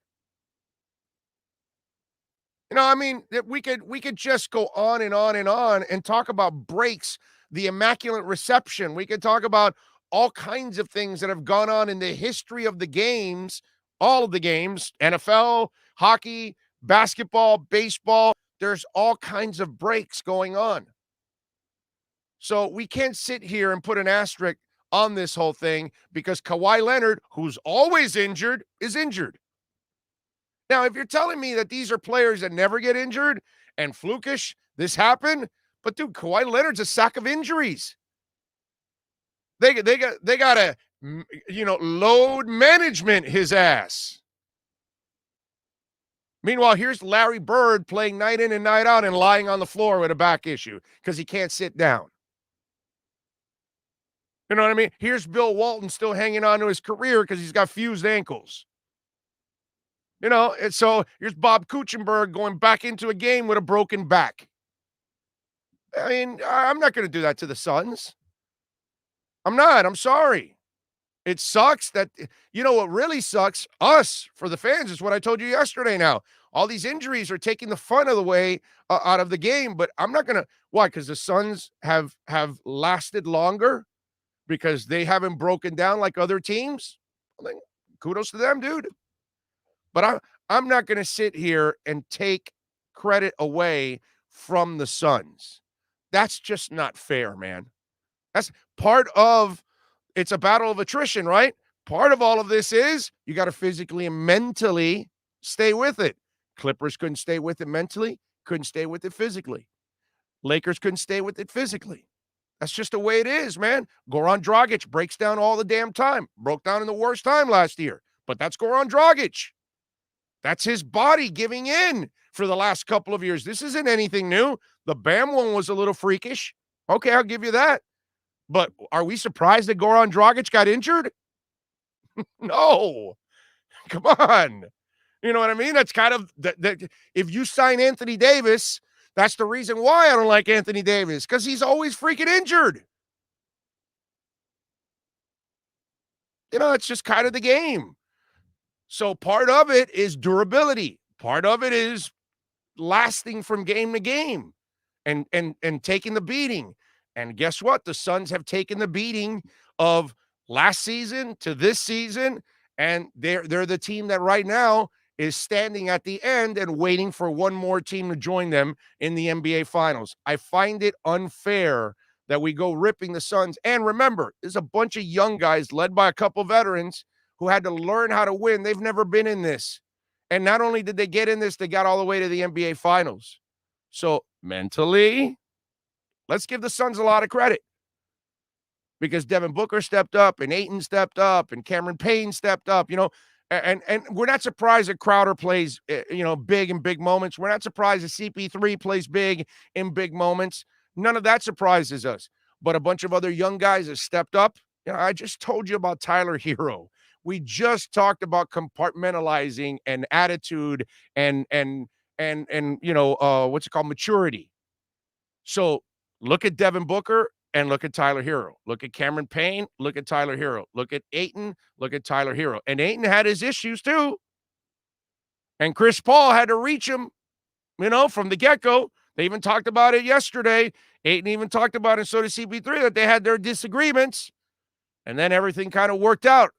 We could just go on and on and on and talk about breaks, the immaculate reception. We could talk about all kinds of things that have gone on in the history of the games, all of the games, NFL, hockey, basketball, baseball. There's all kinds of breaks going on. So we can't sit here and put an asterisk on this whole thing because Kawhi Leonard, who's always injured, is injured. Now, if you're telling me that these are players that never get injured and flukish, this happened, but dude, Kawhi Leonard's a sack of injuries. They got to load management his ass. Meanwhile, here's Larry Bird playing night in and night out and lying on the floor with a back issue because he can't sit down. You know what I mean? Here's Bill Walton still hanging on to his career because he's got fused ankles. And so here's Bob Kuchenberg going back into a game with a broken back. I mean, I'm not going to do that to the Suns. I'm not. I'm sorry. It sucks that, what really sucks, us, for the fans, is what I told you yesterday now. All these injuries are taking the fun of the way out of the game, but I'm not going to. Why? Because the Suns have lasted longer because they haven't broken down like other teams. Well, then, kudos to them, dude. But I'm not going to sit here and take credit away from the Suns. That's just not fair, man. That's part of it's a battle of attrition, right? Part of all of this is you got to physically and mentally stay with it. Clippers couldn't stay with it mentally, couldn't stay with it physically. Lakers couldn't stay with it physically. That's just the way it is, man. Goran Dragic breaks down all the damn time. Broke down in the worst time last year. But that's Goran Dragic. That's his body giving in for the last couple of years. This isn't anything new. The Bam one was a little freakish. Okay, I'll give you that. But are we surprised that Goran Dragic got injured? No. Come on. You know what I mean? That's kind of that. If you sign Anthony Davis, that's the reason why I don't like Anthony Davis, because he's always freaking injured. It's just kind of the game. So part of it is durability. Part of it is lasting from game to game and taking the beating. And guess what? The Suns have taken the beating of last season to this season, and they're the team that right now is standing at the end and waiting for one more team to join them in the NBA Finals. I find it unfair that we go ripping the Suns. And remember, there's a bunch of young guys led by a couple veterans who had to learn how to win. They've never been in this. And not only did they get in this, they got all the way to the NBA Finals. So mentally, let's give the Suns a lot of credit because Devin Booker stepped up and Ayton stepped up and Cameron Payne stepped up, and we're not surprised that Crowder plays, big in big moments. We're not surprised that CP3 plays big in big moments. None of that surprises us. But a bunch of other young guys have stepped up. I just told you about Tyler Herro. We just talked about compartmentalizing and attitude and what's it called? Maturity. So look at Devin Booker and look at Tyler Herro. Look at Cameron Payne, look at Tyler Herro. Look at Ayton, look at Tyler Herro. And Ayton had his issues too. And Chris Paul had to reach him, from the get-go. They even talked about it yesterday. Ayton even talked about it, and so did CP3, that they had their disagreements. And then everything kind of worked out.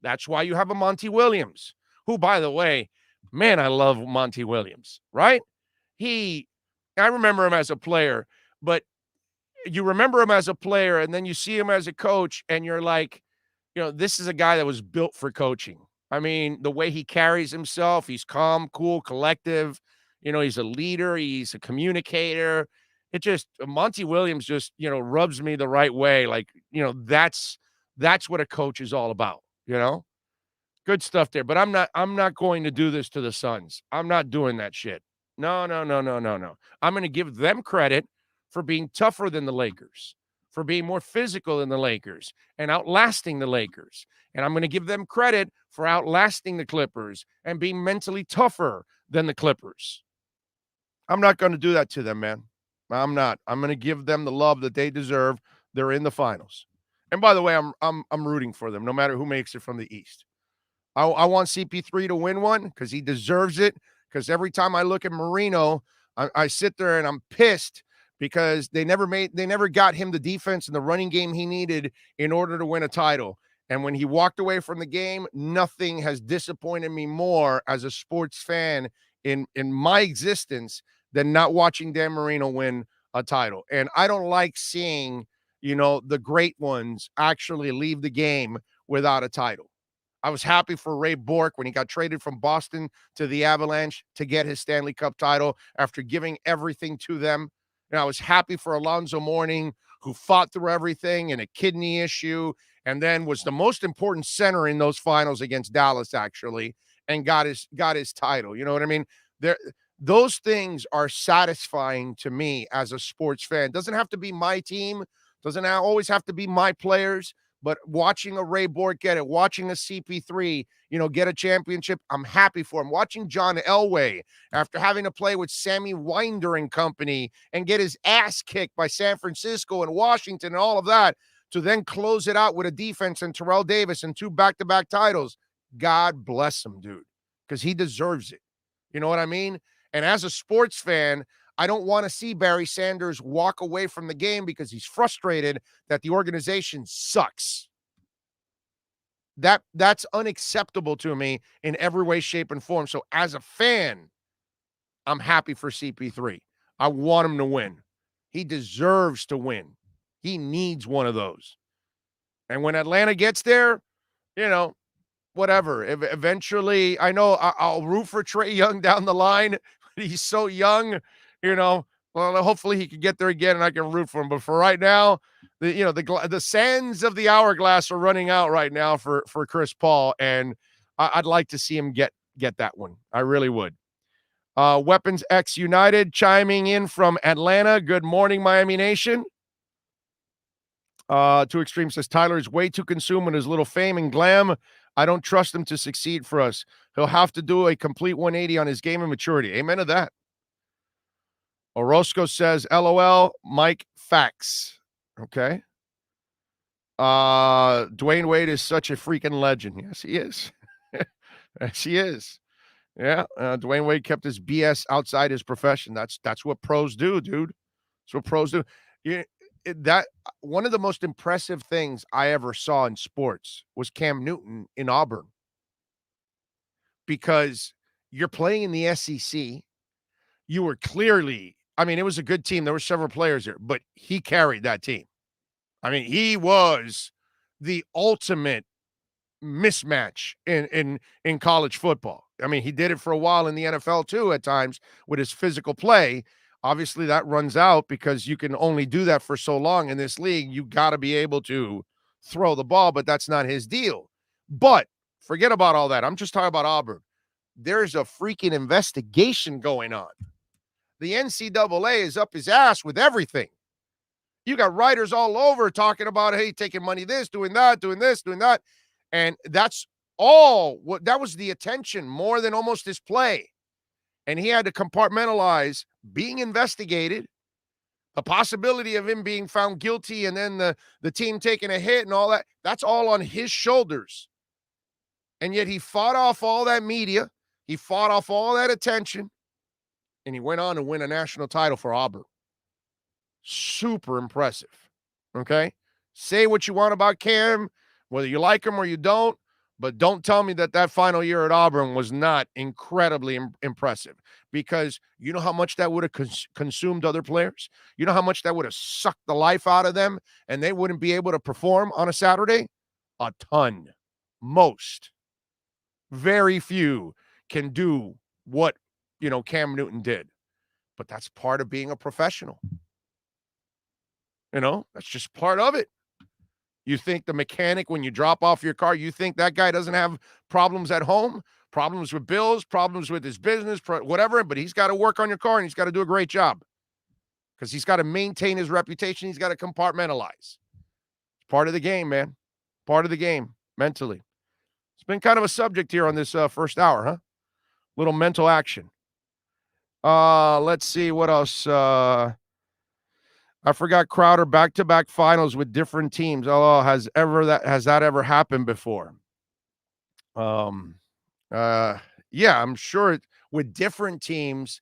That's why you have a Monty Williams, who, by the way, man, I love Monty Williams, right? I remember him as a player, but you remember him as a player and then you see him as a coach and you're like, this is a guy that was built for coaching. I mean, the way he carries himself, he's calm, cool, collective. He's a leader. He's a communicator. Monty Williams just, rubs me the right way. Like, that's what a coach is all about, Good stuff there. But I'm not going to do this to the Suns. I'm not doing that shit. No. I'm going to give them credit for being tougher than the Lakers, for being more physical than the Lakers and outlasting the Lakers. And I'm going to give them credit for outlasting the Clippers and being mentally tougher than the Clippers. I'm not going to do that to them, man. I'm not. I'm going to give them the love that they deserve. They're in the finals. And by the way, I'm rooting for them no matter who makes it from the East. I want CP3 to win one because he deserves it. Because every time I look at Marino, I sit there and I'm pissed because they never got him the defense and the running game he needed in order to win a title. And when he walked away from the game, nothing has disappointed me more as a sports fan in my existence than not watching Dan Marino win a title. And I don't like seeing, the great ones actually leave the game without a title. I was happy for Ray Bork when he got traded from Boston to the Avalanche to get his Stanley Cup title after giving everything to them. And I was happy for Alonzo Mourning, who fought through everything and a kidney issue, and then was the most important center in those finals against Dallas, actually, and got his title. You know what I mean? Those things are satisfying to me as a sports fan. Doesn't have to be my team, doesn't always have to be my players, but watching a Ray Bork get it, watching a CP3, get a championship, I'm happy for him. Watching John Elway, after having to play with Sammy Winder and company and get his ass kicked by San Francisco and Washington and all of that, to then close it out with a defense and Terrell Davis and 2 back-to-back titles. God bless him, dude, because he deserves it. You know what I mean? And as a sports fan, I don't want to see Barry Sanders walk away from the game because he's frustrated that the organization sucks. That's unacceptable to me in every way, shape, and form. So as a fan, I'm happy for CP3. I want him to win. He deserves to win. He needs one of those. And when Atlanta gets there, whatever. Eventually, I know I'll root for Trae Young down the line. He's so young, well, hopefully he can get there again and I can root for him. But for right now, the sands of the hourglass are running out right now for Chris Paul, and I'd like to see him get that one. I really would. Weapons X United chiming in from Atlanta. Good morning, Miami Nation. Too Extreme says, Tyler is way too consumed with his little fame and glam. I don't trust him to succeed for us. He'll have to do a complete 180 on his game and maturity. Amen to that. Orozco says, LOL, Mike facts. Okay. Dwayne Wade is such a freaking legend. Yes, he is. Yes, he is. Yeah. Dwayne Wade kept his BS outside his profession. That's what pros do, dude. That's what pros do. That one of the most impressive things I ever saw in sports was Cam Newton in Auburn, because you're playing in the SEC. You were clearly, it was a good team. There were several players there, but he carried that team. He was the ultimate mismatch in college football. He did it for a while in the NFL too at times with his physical play. Obviously, that runs out because you can only do that for so long in this league. You got to be able to throw the ball, but that's not his deal. But forget about all that. I'm just talking about Auburn. There's a freaking investigation going on. The NCAA is up his ass with everything. You got writers all over talking about, hey, taking money this, doing that, doing this, doing that. And that's all. That was the attention more than almost his play. And he had to compartmentalize being investigated, the possibility of him being found guilty, and then the team taking a hit and all that. That's all on his shoulders. And yet he fought off all that media. He fought off all that attention. And he went on to win a national title for Auburn. Super impressive. Okay? Say what you want about Cam, whether you like him or you don't, but don't tell me that final year at Auburn was not incredibly impressive, because you know how much that would have consumed other players? You know how much that would have sucked the life out of them, and they wouldn't be able to perform on a Saturday? A ton. Most. Very few can do what, Cam Newton did. But that's part of being a professional. That's just part of it. You think the mechanic, when you drop off your car, you think that guy doesn't have problems at home, problems with bills, problems with his business, whatever, but he's got to work on your car and he's got to do a great job because he's got to maintain his reputation. He's got to compartmentalize. It's part of the game, man. Part of the game, mentally. It's been kind of a subject here on this first hour, huh? Little mental action. Let's see what else. I forgot Crowder back-to-back finals with different teams. Oh, has that ever happened before? Yeah, I'm sure with different teams.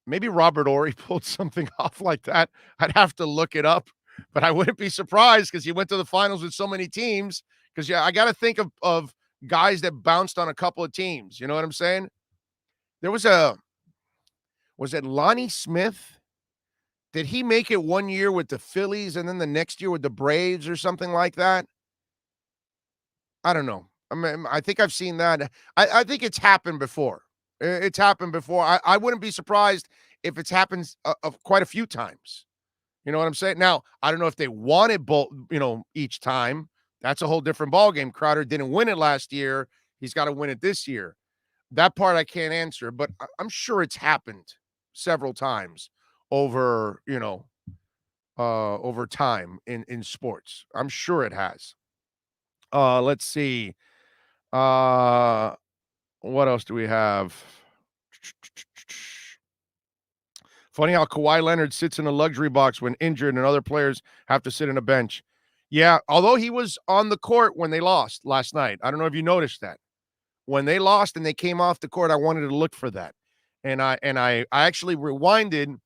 Maybe Robert Ory pulled something off like that. I'd have to look it up, but I wouldn't be surprised because he went to the finals with so many teams. Because I got to think of guys that bounced on a couple of teams. You know what I'm saying? There was it Lonnie Smith? Did he make it one year with the Phillies and then the next year with the Braves or something like that? I don't know. I think I've seen that. I think it's happened before. It's happened before. I wouldn't be surprised if it's happened quite a few times. You know what I'm saying? Now, I don't know if they won it both, each time. That's a whole different ballgame. Crowder didn't win it last year. He's got to win it this year. That part I can't answer, but I'm sure it's happened several times over, over time in sports. I'm sure it has. Let's see. What else do we have? Funny how Kawhi Leonard sits in a luxury box when injured and other players have to sit in a bench. Yeah, although he was on the court when they lost last night. I don't know if you noticed that. When they lost and they came off the court, I wanted to look for that. And I actually rewinded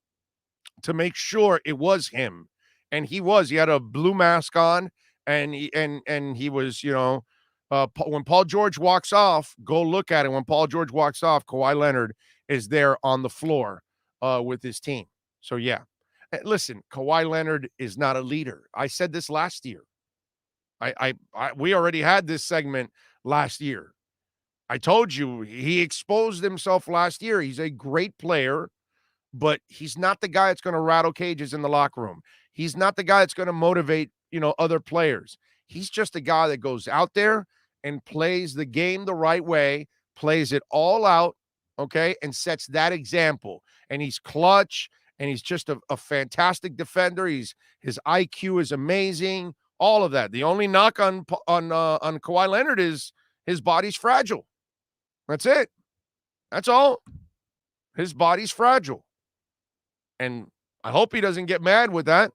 to make sure it was him. And he had a blue mask on, and he was, when Paul George walks off, go look at it. When Paul George walks off, Kawhi Leonard is there on the floor with his team. So yeah. Listen, Kawhi Leonard is not a leader. I said this last year. We already had this segment last year. I told you he exposed himself last year. He's a great player, but he's not the guy that's going to rattle cages in the locker room. He's not the guy that's going to motivate, other players. He's just a guy that goes out there and plays the game the right way, plays it all out, okay, and sets that example. And he's clutch, and he's just a fantastic defender. His IQ is amazing, all of that. The only knock on Kawhi Leonard is his body's fragile. That's it. That's all. His body's fragile. And I hope he doesn't get mad with that.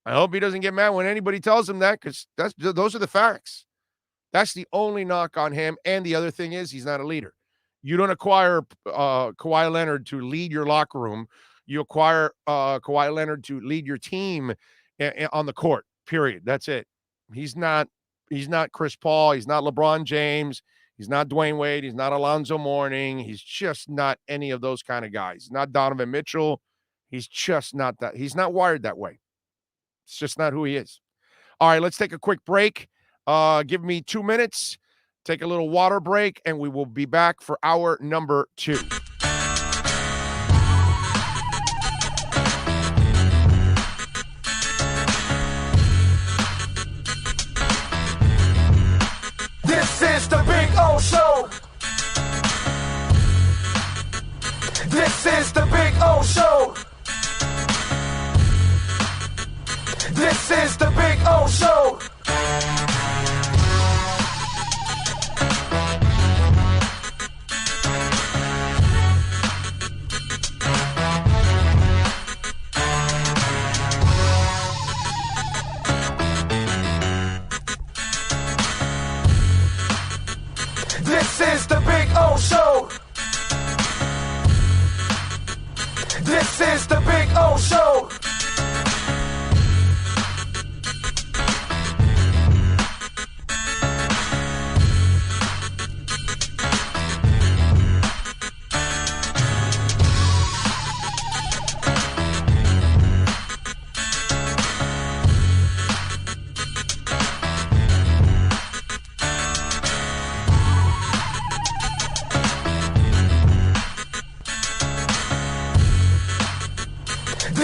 I hope he doesn't get mad when anybody tells him that, because those are the facts. That's the only knock on him. And the other thing is he's not a leader. You don't acquire Kawhi Leonard to lead your locker room. You acquire Kawhi Leonard to lead your team on the court, period. That's it. He's not Chris Paul. He's not LeBron James. He's not Dwayne Wade. He's not Alonzo Mourning. He's just not any of those kind of guys. He's not Donovan Mitchell. He's just not that. He's not wired that way. It's just not who he is. All right, let's take a quick break. Give me 2 minutes. Take a little water break, and we will be back for hour number 2. This is the Big O Show. This is the Big O Show. This is the Big O Show. This is the Big O Show. This is the Big O Show.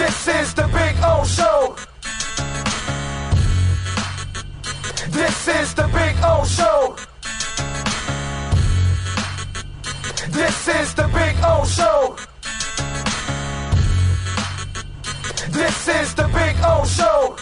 This is the Big O Show. This is the Big O Show. This is the Big O Show. This is the Big O Show.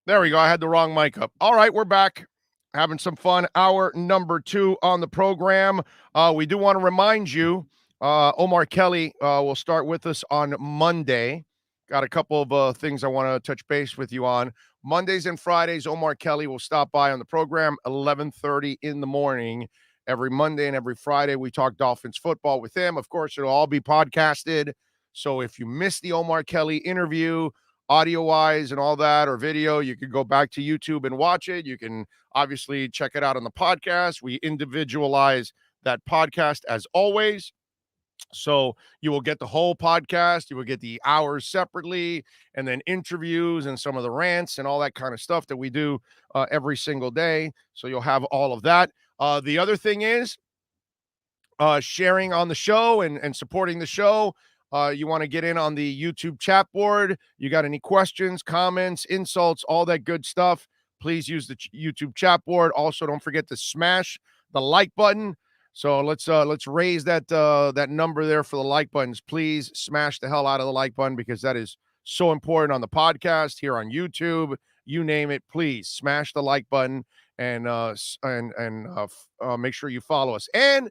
There we go. I had the wrong mic up. All right, we're back. Having some fun. Hour number 2 on the program. We do want to remind you, Omar Kelly will start with us on Monday. Got a couple of things I want to touch base with you on. Mondays and Fridays, Omar Kelly will stop by on the program 11:30 in the morning. Every Monday and every Friday, we talk Dolphins football with him. Of course, it'll all be podcasted. So if you missed the Omar Kelly interview audio-wise and all that, or video, you can go back to YouTube and watch it. You can obviously check it out on the podcast. We individualize that podcast as always. So you will get the whole podcast. You will get the hours separately, and then interviews and some of the rants and all that kind of stuff that we do every single day. So you'll have all of that. The other thing is sharing on the show and supporting the show. You want to get in on the YouTube chat board. You got any questions, comments, insults, all that good stuff, please use the YouTube chat board. Also, don't forget to smash the like button. So let's raise that number there for the like buttons. Please smash the hell out of the like button, because that is so important on the podcast, here on YouTube, you name it. Please smash the like button and make sure you follow us. And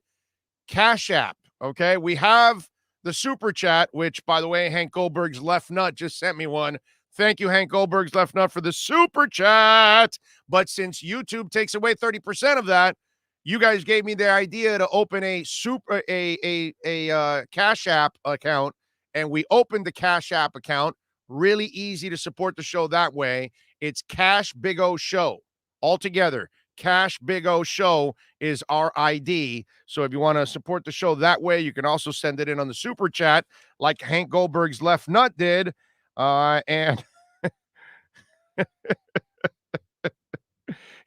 Cash App, okay? We have the super chat, which, by the way, Hank Goldberg's left nut just sent me one. Thank you, Hank Goldberg's left nut, for the super chat. But since YouTube takes away 30% of that, you guys gave me the idea to open a Cash App account, and we opened the Cash App account. Really easy to support the show that way. It's Cash Big O Show. All together, Cash Big O Show is our ID. So if you want to support the show that way, you can also send it in on the super chat, like Hank Goldberg's left nut did. And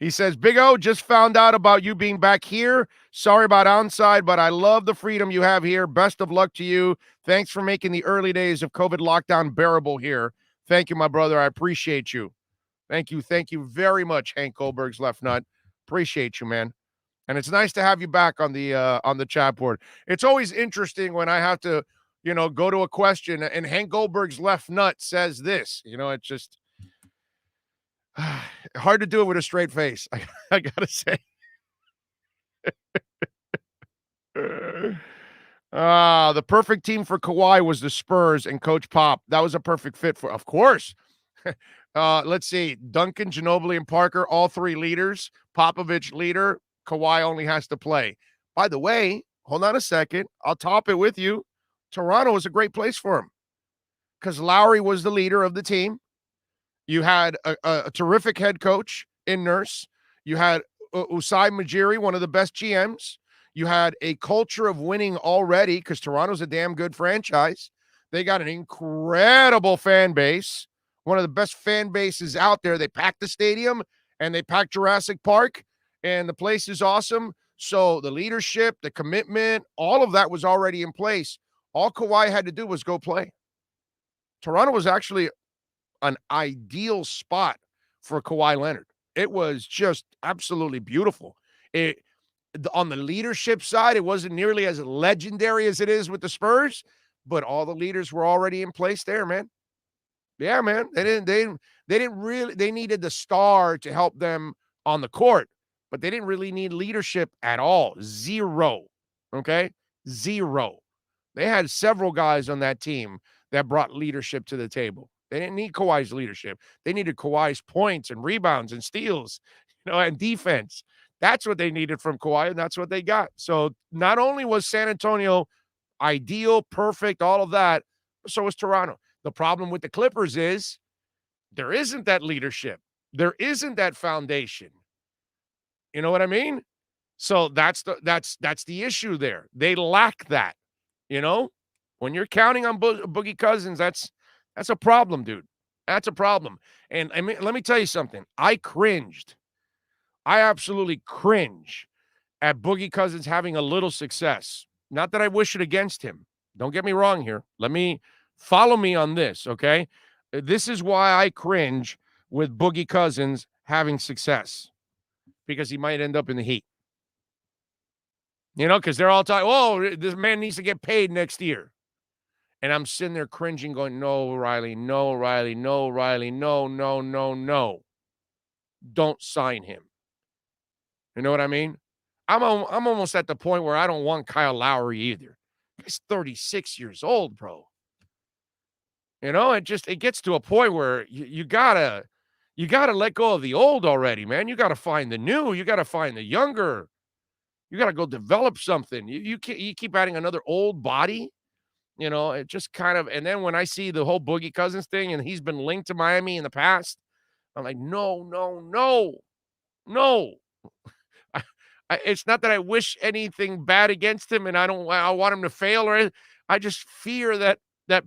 he says, Big O, just found out about you being back here. Sorry about outside, but I love the freedom you have here. Best of luck to you. Thanks for making the early days of COVID lockdown bearable here. Thank you, my brother. I appreciate you. Thank you. Thank you very much, Hank Goldberg's left nut. Appreciate you, man. And it's nice to have you back on the chat board. It's always interesting when I have to, go to a question and Hank Goldberg's left nut says this. It's just hard to do it with a straight face. I gotta say. The perfect team for Kawhi was the Spurs and Coach Pop. That was a perfect fit for, of course. Let's see. Duncan, Ginobili, and Parker, all three leaders. Popovich leader. Kawhi only has to play. By the way, hold on a second. I'll top it with you. Toronto was a great place for him because Lowry was the leader of the team. You had a terrific head coach in Nurse. You had Usai Majiri, one of the best GMs. You had a culture of winning already because Toronto's a damn good franchise. They got an incredible fan base, one of the best fan bases out there. They packed the stadium and they packed Jurassic Park, and the place is awesome. So the leadership, the commitment, all of that was already in place. All Kawhi had to do was go play. Toronto was actually an ideal spot for Kawhi Leonard. It was just absolutely beautiful. On the leadership side, it wasn't nearly as legendary as it is with the Spurs, but all the leaders were already in place there, man. Yeah, man. They needed the star to help them on the court, but they didn't really need leadership at all. Zero. Okay? Zero. They had several guys on that team that brought leadership to the table. They didn't need Kawhi's leadership. They needed Kawhi's points and rebounds and steals, and defense. That's what they needed from Kawhi, and that's what they got. So not only was San Antonio ideal, perfect, all of that, so was Toronto. The problem with the Clippers is there isn't that leadership. There isn't that foundation. You know what I mean? So that's the issue there. They lack that. When you're counting on Boogie Cousins, that's a problem, dude. That's a problem. And I mean, let me tell you something. I cringed. I absolutely cringe at Boogie Cousins having a little success. Not that I wish it against him. Don't get me wrong here. Follow me on this, okay? This is why I cringe with Boogie Cousins having success, because he might end up in the Heat. Because they're all talking, oh, this man needs to get paid next year. And I'm sitting there cringing going, no, Riley, no, Riley, no, Riley, no, no, no, no. Don't sign him. You know what I mean? I'm almost at the point where I don't want Kyle Lowry either. He's 36 years old, bro. It gets to a point where you gotta let go of the old already, man. You gotta find the new. You gotta find the younger. You gotta go develop something. You keep adding another old body. it just kind of, and then when I see the whole Boogie Cousins thing and he's been linked to Miami in the past, I'm like, no, no, no, no. I, it's not that I wish anything bad against him and I want him to fail or anything. I just fear that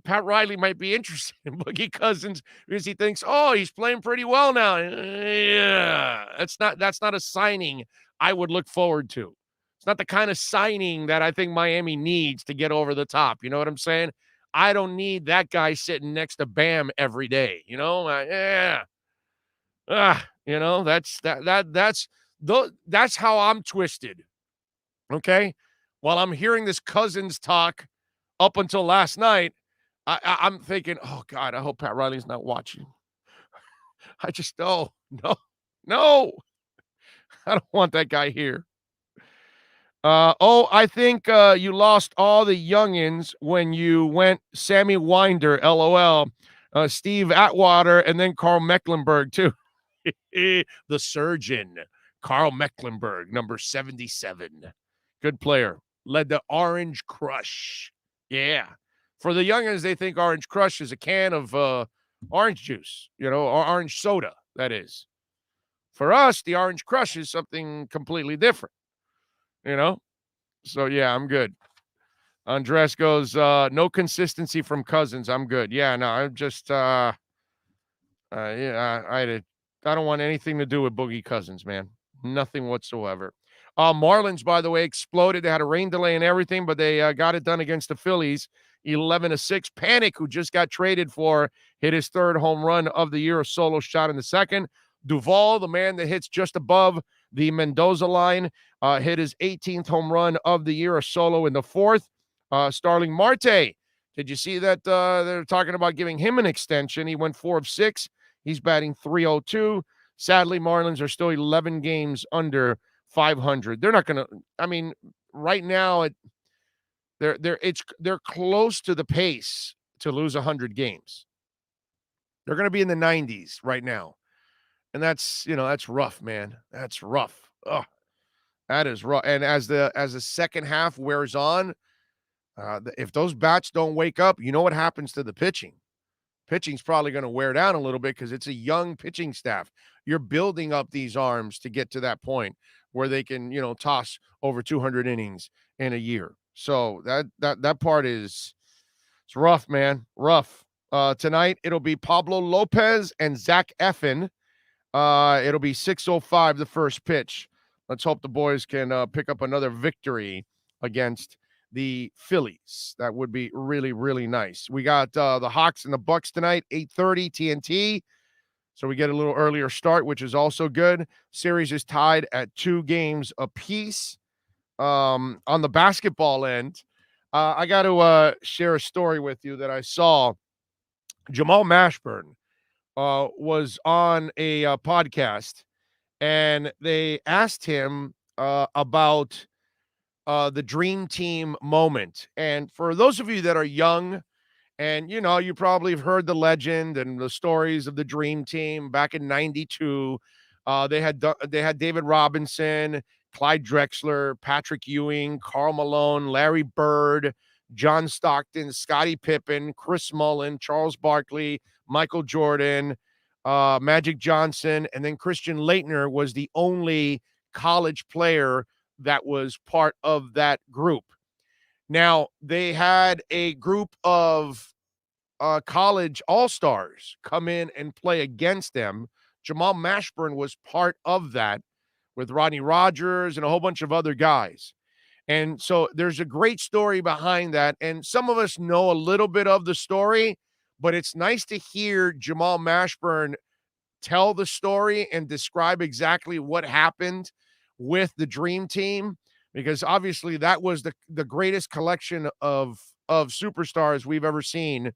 Pat Riley might be interested in Boogie Cousins because he thinks, oh, he's playing pretty well now. Yeah, that's not a signing I would look forward to. It's not the kind of signing that I think Miami needs to get over the top. You know what I'm saying? I don't need that guy sitting next to Bam every day. That's how I'm twisted. Okay, while I'm hearing this Cousins talk up until last night, I'm thinking, oh God, I hope Pat Riley's not watching. I just no, I don't want that guy here. I think you lost all the youngins when you went Sammy Winder, LOL, Steve Atwater, and then Carl Mecklenburg, too. The surgeon, Carl Mecklenburg, number 77. Good player. Led the Orange Crush. Yeah. For the youngins, they think Orange Crush is a can of orange juice, or orange soda, that is. For us, the Orange Crush is something completely different. So, yeah, I'm good. Andres goes, no consistency from Cousins. I'm good. Yeah, no, I'm just, I don't want anything to do with Boogie Cousins, man. Nothing whatsoever. Marlins, by the way, exploded. They had a rain delay and everything, but they got it done against the Phillies, 11-6. Panic, who just got traded for, hit his third home run of the year, a solo shot in the second. Duvall, the man that hits just above the Mendoza line, hit his 18th home run of the year, a solo in the fourth. Starling Marte, did you see that they're talking about giving him an extension? He went 4 of 6. He's batting .302. Sadly, Marlins are still 11 games under 500. They're not going to. I mean, right now they're close to the pace to lose 100 games. They're going to be in the 90s right now, and that's rough, man. That's rough. Oh, that is rough. And as the second half wears on, if those bats don't wake up, you know what happens to the pitching. Pitching's probably going to wear down a little bit because it's a young pitching staff. You're building up these arms to get to that point where they can, toss over 200 innings in a year. So that part it's rough, man. Rough. Tonight, it'll be Pablo Lopez and Zach Eflin. It'll be 6:05, the first pitch. Let's hope the boys can pick up another victory against the Phillies. That would be really, really nice. We got the Hawks and the Bucks tonight, 8:30 TNT. So we get a little earlier start, which is also good. Series is tied at 2 games apiece. On the basketball end, I got to share a story with you that I saw. Jamal Mashburn was on a podcast, and they asked him about the dream team moment. And for those of you that are young, and you probably have heard the legend and the stories of the dream team back in '92. They had David Robinson, Clyde Drexler, Patrick Ewing, Karl Malone, Larry Bird, John Stockton, Scottie Pippen, Chris Mullin, Charles Barkley, Michael Jordan, Magic Johnson, and then Christian Laettner was the only college player that was part of that group. Now, they had a group of college all-stars come in and play against them. Jamal Mashburn was part of that with Rodney Rogers and a whole bunch of other guys. And so there's a great story behind that. And some of us know a little bit of the story, but it's nice to hear Jamal Mashburn tell the story and describe exactly what happened with the Dream Team, because obviously that was the greatest collection of superstars we've ever seen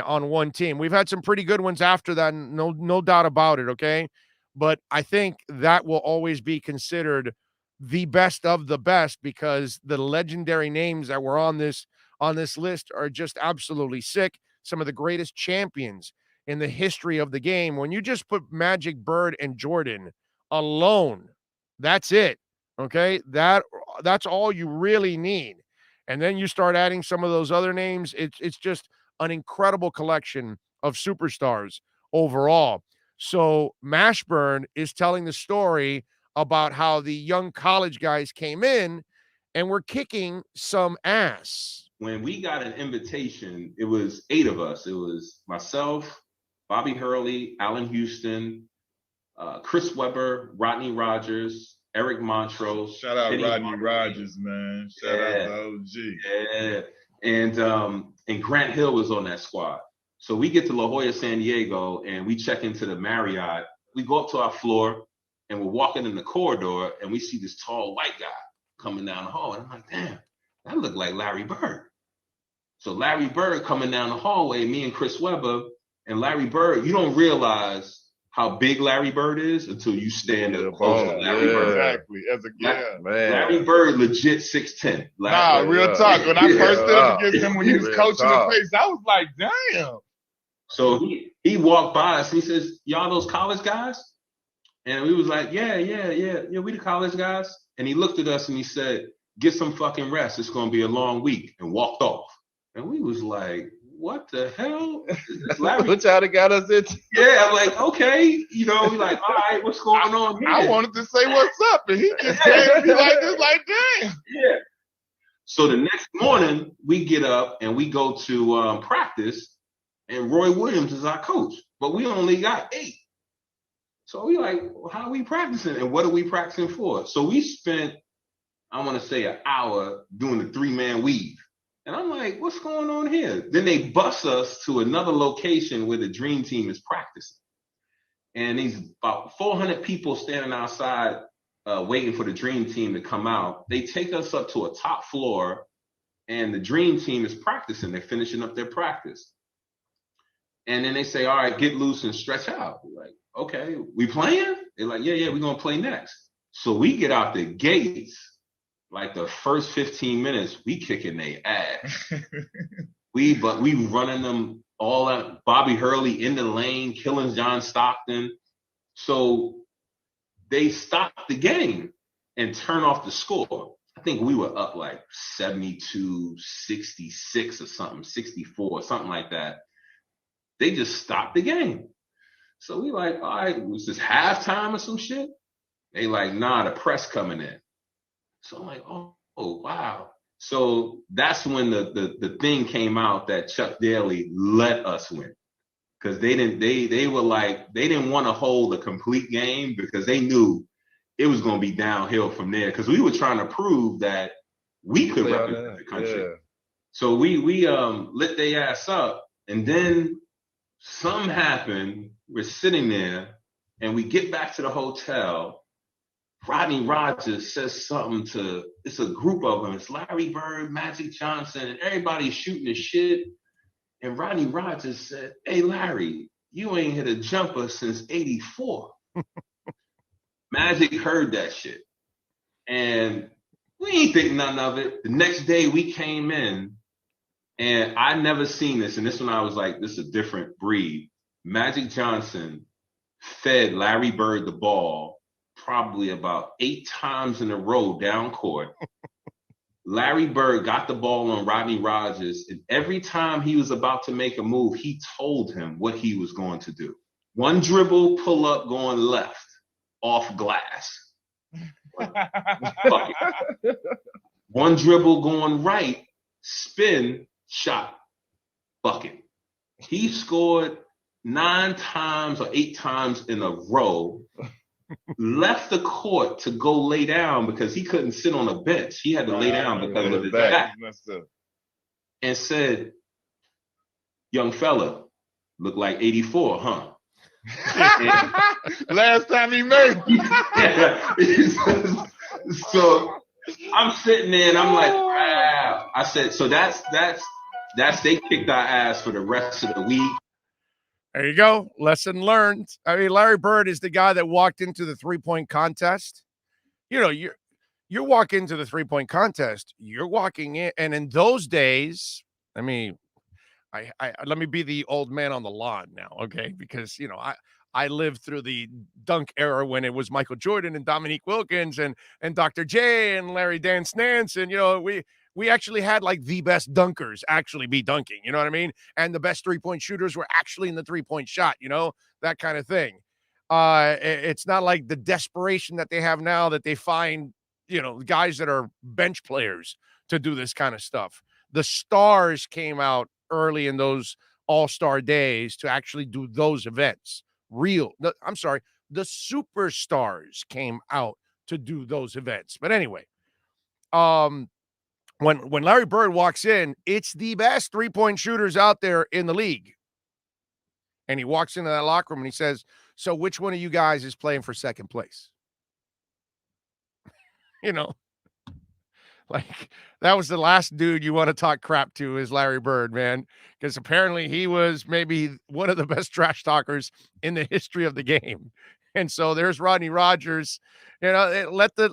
on one team. We've had some pretty good ones after that, no doubt about it, okay? But I think that will always be considered the best of the best because the legendary names that were on this list are just absolutely sick. Some of the greatest champions in the history of the game. When you just put Magic, Bird, and Jordan alone, that's it. Okay? That's all you really need. And then you start adding some of those other names. It's just an incredible collection of superstars overall. So Mashburn is telling the story about how the young college guys came in and were kicking some ass. When we got an invitation, it was 8 of us. It was myself, Bobby Hurley, Allen Houston, Chris Webber, Rodney Rogers, Eric Montrose. Shout out Rodney Rogers, man. Shout out to OG. Yeah. And Grant Hill was on that squad. So we get to La Jolla, San Diego, and we check into the Marriott. We go up to our floor, and we're walking in the corridor, and we see this tall white guy coming down the hall. And I'm like, damn, that looked like Larry Bird. So Larry Bird coming down the hallway, me and Chris Webber, and Larry Bird, you don't realize how big Larry Bird is until you stand up close to Larry Bird. Exactly. Larry Bird, legit 6'10". Real talk. When I first stood up against him when he was coaching the place, I was like, damn. So he walked by us. He says, y'all those college guys? And we was like, yeah, we the college guys. And he looked at us and he said, get some fucking rest. It's going to be a long week, and walked off. And we was like, what the hell? What y'all got us into? Yeah, I'm like, okay. You know, we like, all right, what's going on here? I wanted to say what's up, and he just came at me like this, like, damn. Yeah. So the next morning, we get up and we go to practice, and Roy Williams is our coach, but we only got 8. So we like, well, how are we practicing, and what are we practicing for? So we spent, I want to say, an hour doing the 3-man weave. And I'm like, what's going on here? Then they bus us to another location where the dream team is practicing. And these about 400 people standing outside waiting for the dream team to come out. They take us up to a top floor, and the dream team is practicing. They're finishing up their practice. And then they say, all right, get loose and stretch out. We're like, okay, we playing? They're like, yeah, we're going to play next. So we get out the gates. Like the first 15 minutes, we kicking their ass. we running them all out. Bobby Hurley in the lane, killing John Stockton. So they stopped the game and turn off the score. I think we were up like 72, 66 or something, 64, something like that. They just stopped the game. So we like, all right, was this halftime or some shit? They like, nah, the press coming in. So I'm like, oh wow. So that's when the thing came out that Chuck Daly let us win. Because they didn't want to hold a complete game because they knew it was going to be downhill from there. Because we were trying to prove that we could represent the country. Yeah. So we lit their ass up, and then something happened. We're sitting there, and we get back to the hotel. Rodney Rogers says something to, it's a group of them. It's Larry Bird, Magic Johnson, and everybody's shooting the shit. And Rodney Rogers said, hey, Larry, you ain't hit a jumper since 84. Magic heard that shit. And we ain't think nothing of it. The next day we came in, and I never seen this. And this one I was like, this is a different breed. Magic Johnson fed Larry Bird the ball probably about 8 times in a row down court. Larry Bird got the ball on Rodney Rogers, and every time he was about to make a move, he told him what he was going to do. 1 dribble, pull up, going left, off glass. 1 dribble, going right, spin, shot, bucket. He scored 9 times or 8 times in a row. Left the court to go lay down because he couldn't sit on a bench. He had to lay down because of his back. And said, young fella, look like 84, huh? Last time he made So I'm sitting there and I'm like, wow. I said, so that's they kicked our ass for the rest of the week. There you go. Lesson learned. I mean, Larry Bird is the guy that walked into the 3-point contest. You know, you walk into the 3-point contest, you're walking in, and in those days, I mean, I let me be the old man on the lawn now, okay? Because, you know, I lived through the dunk era when it was Michael Jordan and Dominique Wilkins and Dr. J and Larry Dance Nance, and, you know, we actually had like the best dunkers actually be dunking, you know what I mean? And the best 3-point shooters were actually in the 3-point shot, that kind of thing. It's not like the desperation that they have now that they find, guys that are bench players to do this kind of stuff. The stars came out early in those all-star days to actually do those events. The superstars came out to do those events. But anyway, when Larry Bird walks in, it's the best 3-point shooters out there in the league. And he walks into that locker room and he says, so which one of you guys is playing for second place? Like, that was the last dude you want to talk crap to is Larry Bird, man, because apparently he was maybe one of the best trash talkers in the history of the game. And so there's Rodney Rogers, let the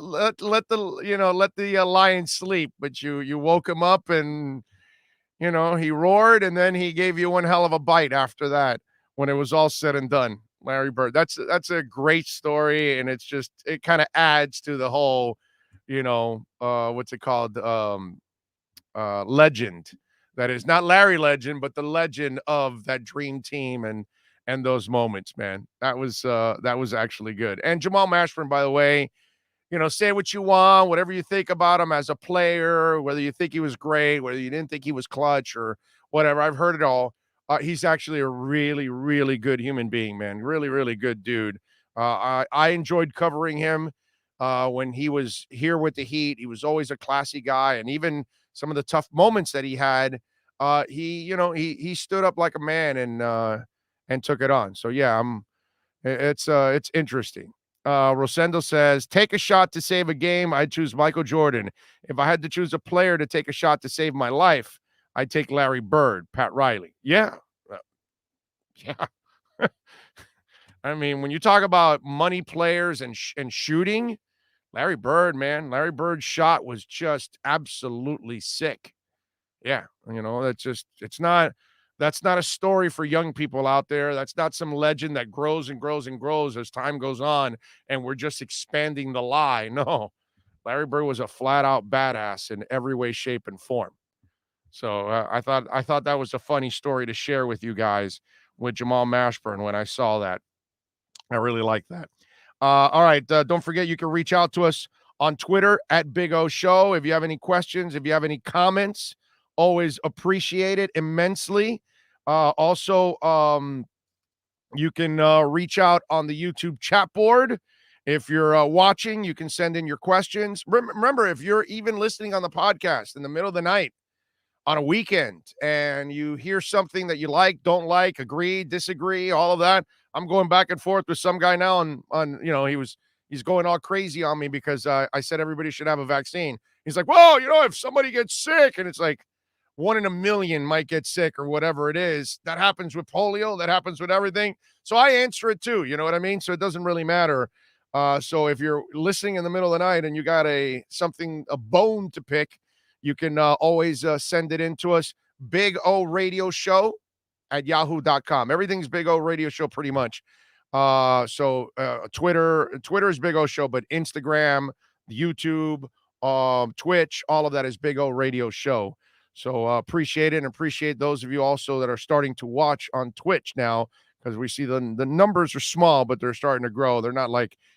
lion sleep, but you woke him up and, he roared and then he gave you one hell of a bite after that when it was all said and done. Larry Bird. That's a great story. And it kind of adds to the whole, what's it called? Legend. That is not Larry Legend, but the legend of that dream team and those moments, man. That was actually good. And Jamal Mashburn, by the way, say what you want, whatever you think about him as a player, whether you think he was great, whether you didn't think he was clutch or whatever. I've heard it all. He's actually a really, really good human being, man. Really, really good dude. I enjoyed covering him when he was here with the Heat. He was always a classy guy, and even some of the tough moments that he had, he stood up like a man and took it on. So yeah, it's interesting. Rosendo says, take a shot to save a game. I'd choose Michael Jordan. If I had to choose a player to take a shot to save my life, I'd take Larry Bird. Pat Riley. Yeah. Yeah. I mean, when you talk about money players and shooting, Larry Bird, man, Larry Bird's shot was just absolutely sick. Yeah. That's not a story for young people out there. That's not some legend that grows and grows and grows as time goes on and we're just expanding the lie. No, Larry Bird was a flat out badass in every way, shape, and form. So I thought that was a funny story to share with you guys with Jamal Mashburn when I saw that. I really like that. All right. Don't forget, you can reach out to us on Twitter at Big O Show. If you have any questions, if you have any comments, always appreciate it immensely. Also, you can reach out on the YouTube chat board. If you're watching, you can send in your questions. Remember, if you're even listening on the podcast in the middle of the night on a weekend and you hear something that you like, don't like, agree, disagree, all of that, I'm going back and forth with some guy now he's going all crazy on me because I said everybody should have a vaccine. He's like, well, if somebody gets sick, and it's like 1 in a million might get sick or whatever it is. That happens with polio. That happens with everything. So I answer it too. You know what I mean? So it doesn't really matter. So if you're listening in the middle of the night and you got a bone to pick, you can always send it in to us. Big O Radio Show at yahoo.com. Everything's Big O Radio Show pretty much. So Twitter is Big O Show, but Instagram, YouTube, Twitch, all of that is Big O Radio Show. So appreciate it, and appreciate those of you also that are starting to watch on Twitch now, because we see the numbers are small, but they're starting to grow. They're not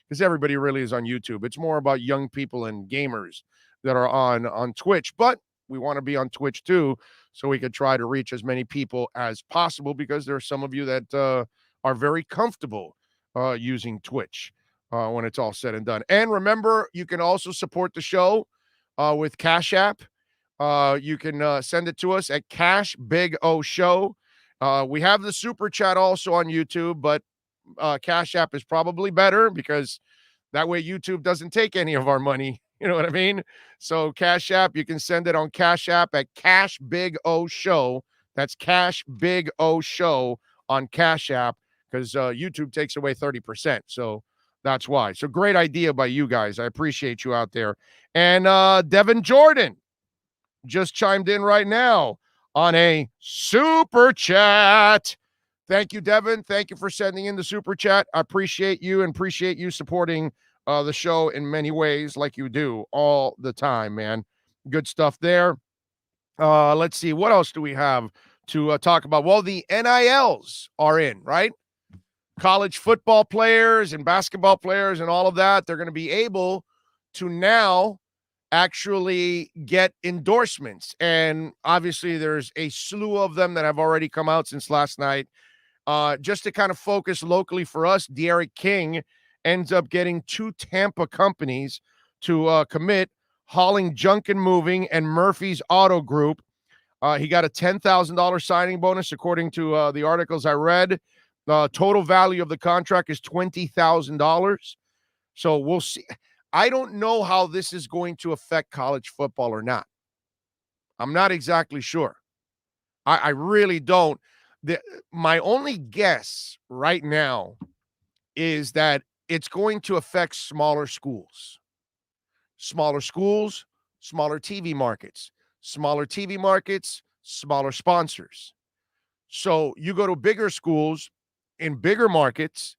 because everybody really is on YouTube. It's more about young people and gamers that are on Twitch, but we want to be on Twitch too, so we could try to reach as many people as possible, because there are some of you that are very comfortable using Twitch when it's all said and done. And remember, you can also support the show with Cash App. You can send it to us at Cash Big O Show. We have the super chat also on YouTube, but Cash App is probably better, because that way YouTube doesn't take any of our money. You know what I mean? So Cash App, you can send it on Cash App at Cash Big O Show. That's Cash Big O Show on Cash App, because YouTube takes away 30%. So that's why. So great idea by you guys. I appreciate you out there. And Devin Jordan just chimed in right now on a super chat. Thank you, Devin. Thank you for sending in the super chat. I appreciate you, and appreciate you supporting the show in many ways, like you do all the time, man. Good stuff there. Let's see. What else do we have to talk about? Well, the NILs are in, right? College football players and basketball players and all of that, they're going to be able to now actually get endorsements. And obviously, there's a slew of them that have already come out since last night. Just to kind of focus locally for us, De'Aaron King ends up getting 2 Tampa companies to commit, Hauling Junk and Moving and Murphy's Auto Group. He got a $10,000 signing bonus, according to the articles I read. Total value of the contract is $20,000. So we'll see. I don't know how this is going to affect college football or not. I'm not exactly sure. I really don't. My only guess right now is that it's going to affect smaller schools. Smaller schools, smaller TV markets. Smaller TV markets, smaller sponsors. So you go to bigger schools in bigger markets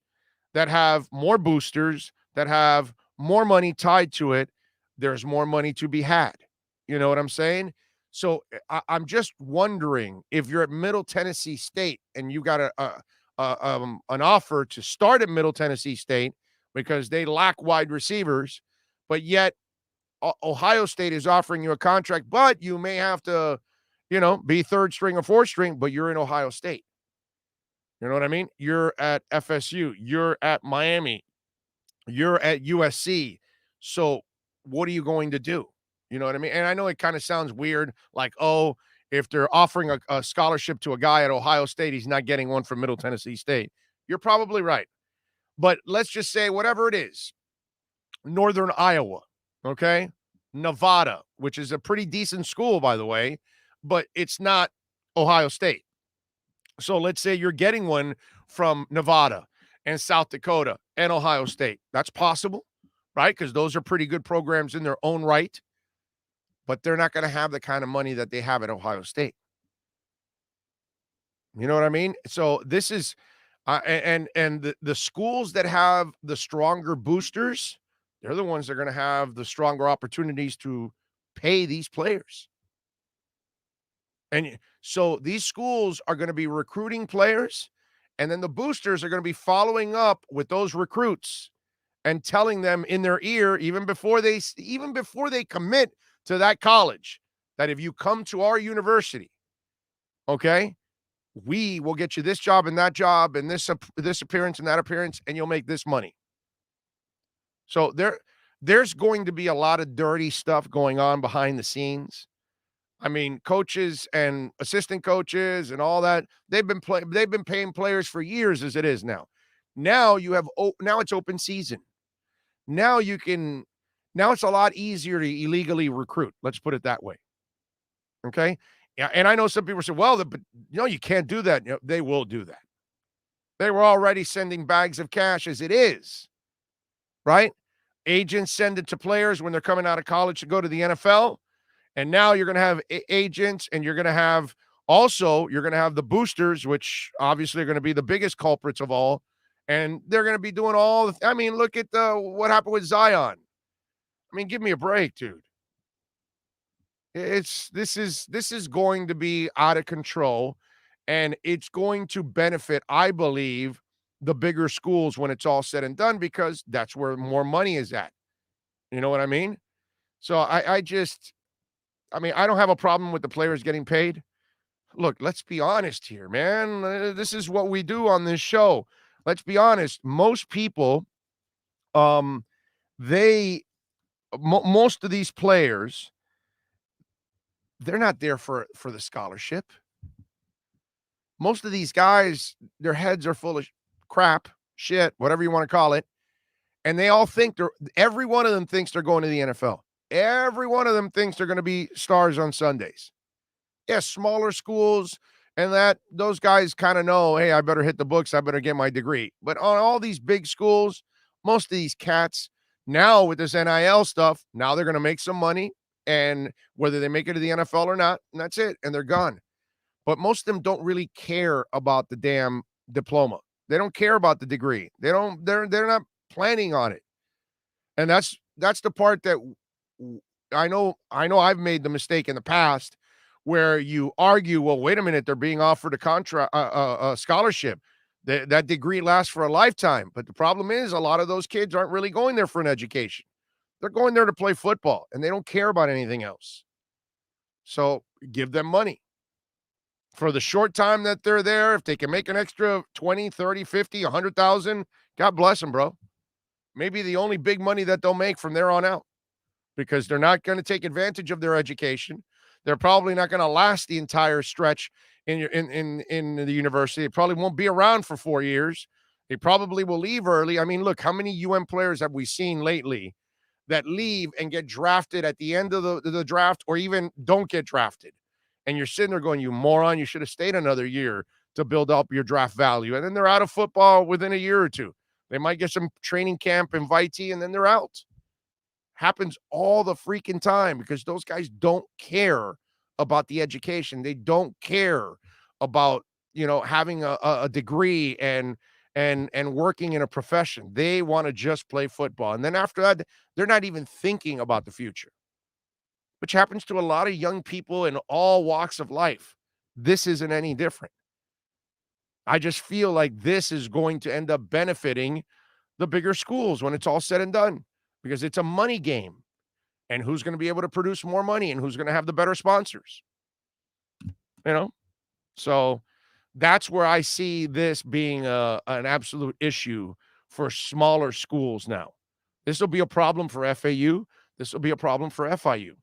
that have more boosters, that have more money tied to it. There's more money to be had. You know what I'm saying? So I'm just wondering, if you're at Middle Tennessee State and you got an offer to start at Middle Tennessee State because they lack wide receivers, but yet Ohio State is offering you a contract, but you may have to, be third string or fourth string, but you're in Ohio State. You know what I mean? You're at FSU. You're at Miami. You're at USC. So what are you going to do? You know what I mean? And I know it kind of sounds weird, like, oh, if they're offering a scholarship to a guy at Ohio State, he's not getting one from Middle Tennessee State. You're probably right. But let's just say whatever it is, Northern Iowa, okay? Nevada, which is a pretty decent school, by the way, but it's not Ohio State. So let's say you're getting one from Nevada and South Dakota and Ohio State. That's possible, right? Because those are pretty good programs in their own right, but they're not going to have the kind of money that they have at Ohio State. You know what I mean? So this is, and the schools that have the stronger boosters, they're the ones that are going to have the stronger opportunities to pay these players. And so these schools are going to be recruiting players, and then the boosters are going to be following up with those recruits and telling them in their ear, even before they commit to that college, that if you come to our university, okay, we will get you this job and that job and this appearance and that appearance, and you'll make this money. So there's going to be a lot of dirty stuff going on behind the scenes. I mean, coaches and assistant coaches and all that, they've been paying players for years as it is now. Now it's open season. Now it's a lot easier to illegally recruit. Let's put it that way. Okay? Yeah, and I know some people say, well, but you can't do that. They will do that. They were already sending bags of cash as it is. Right? Agents send it to players when they're coming out of college to go to the NFL. And now you're going to have agents, and you're going to have the boosters, which obviously are going to be the biggest culprits of all. And they're going to be doing look at what happened with Zion. I mean, give me a break, dude. This is going to be out of control, and it's going to benefit, I believe, the bigger schools when it's all said and done, because that's where more money is at. You know what I mean? So I don't have a problem with the players getting paid. Look, let's be honest here, man. This is what we do on this show. Let's be honest. Most people, most of these players, they're not there for the scholarship. Most of these guys, their heads are full of crap, shit, whatever you want to call it. And they all think every one of them thinks they're going to the NFL. Every one of them thinks they're going to be stars on Sundays. Yeah, smaller schools and those guys kind of know, hey, I better hit the books. I better get my degree. But on all these big schools, most of these cats now with this NIL stuff, now they're going to make some money, and whether they make it to the NFL or not, and that's it, and they're gone. But most of them don't really care about the damn diploma. They don't care about the degree. They're not planning on it. And that's the part that I know I've made the mistake in the past where you argue, well, wait a minute, they're being offered a scholarship. That degree lasts for a lifetime. But the problem is a lot of those kids aren't really going there for an education. They're going there to play football, and they don't care about anything else. So give them money. For the short time that they're there, if they can make an extra 20, 30, 50, 100,000, God bless them, bro. Maybe the only big money that they'll make from there on out, because they're not going to take advantage of their education. They're probably not going to last the entire stretch in the university. They probably won't be around for 4 years. They probably will leave early. I mean, look, how many players have we seen lately that leave and get drafted at the end of the draft, or even don't get drafted? And you're sitting there going, you moron, you should have stayed another year to build up your draft value. And then they're out of football within a year or two. They might get some training camp invitee, and then they're out. Happens all the freaking time because those guys don't care about the education. They don't care about, having a degree and working in a profession. They want to just play football. And then after that, they're not even thinking about the future, which happens to a lot of young people in all walks of life. This isn't any different. I just feel like this is going to end up benefiting the bigger schools when it's all said and done, because it's a money game. And who's going to be able to produce more money, and who's going to have the better sponsors? So that's where I see this being an absolute issue for smaller schools now. This will be a problem for FAU. This will be a problem for FIU.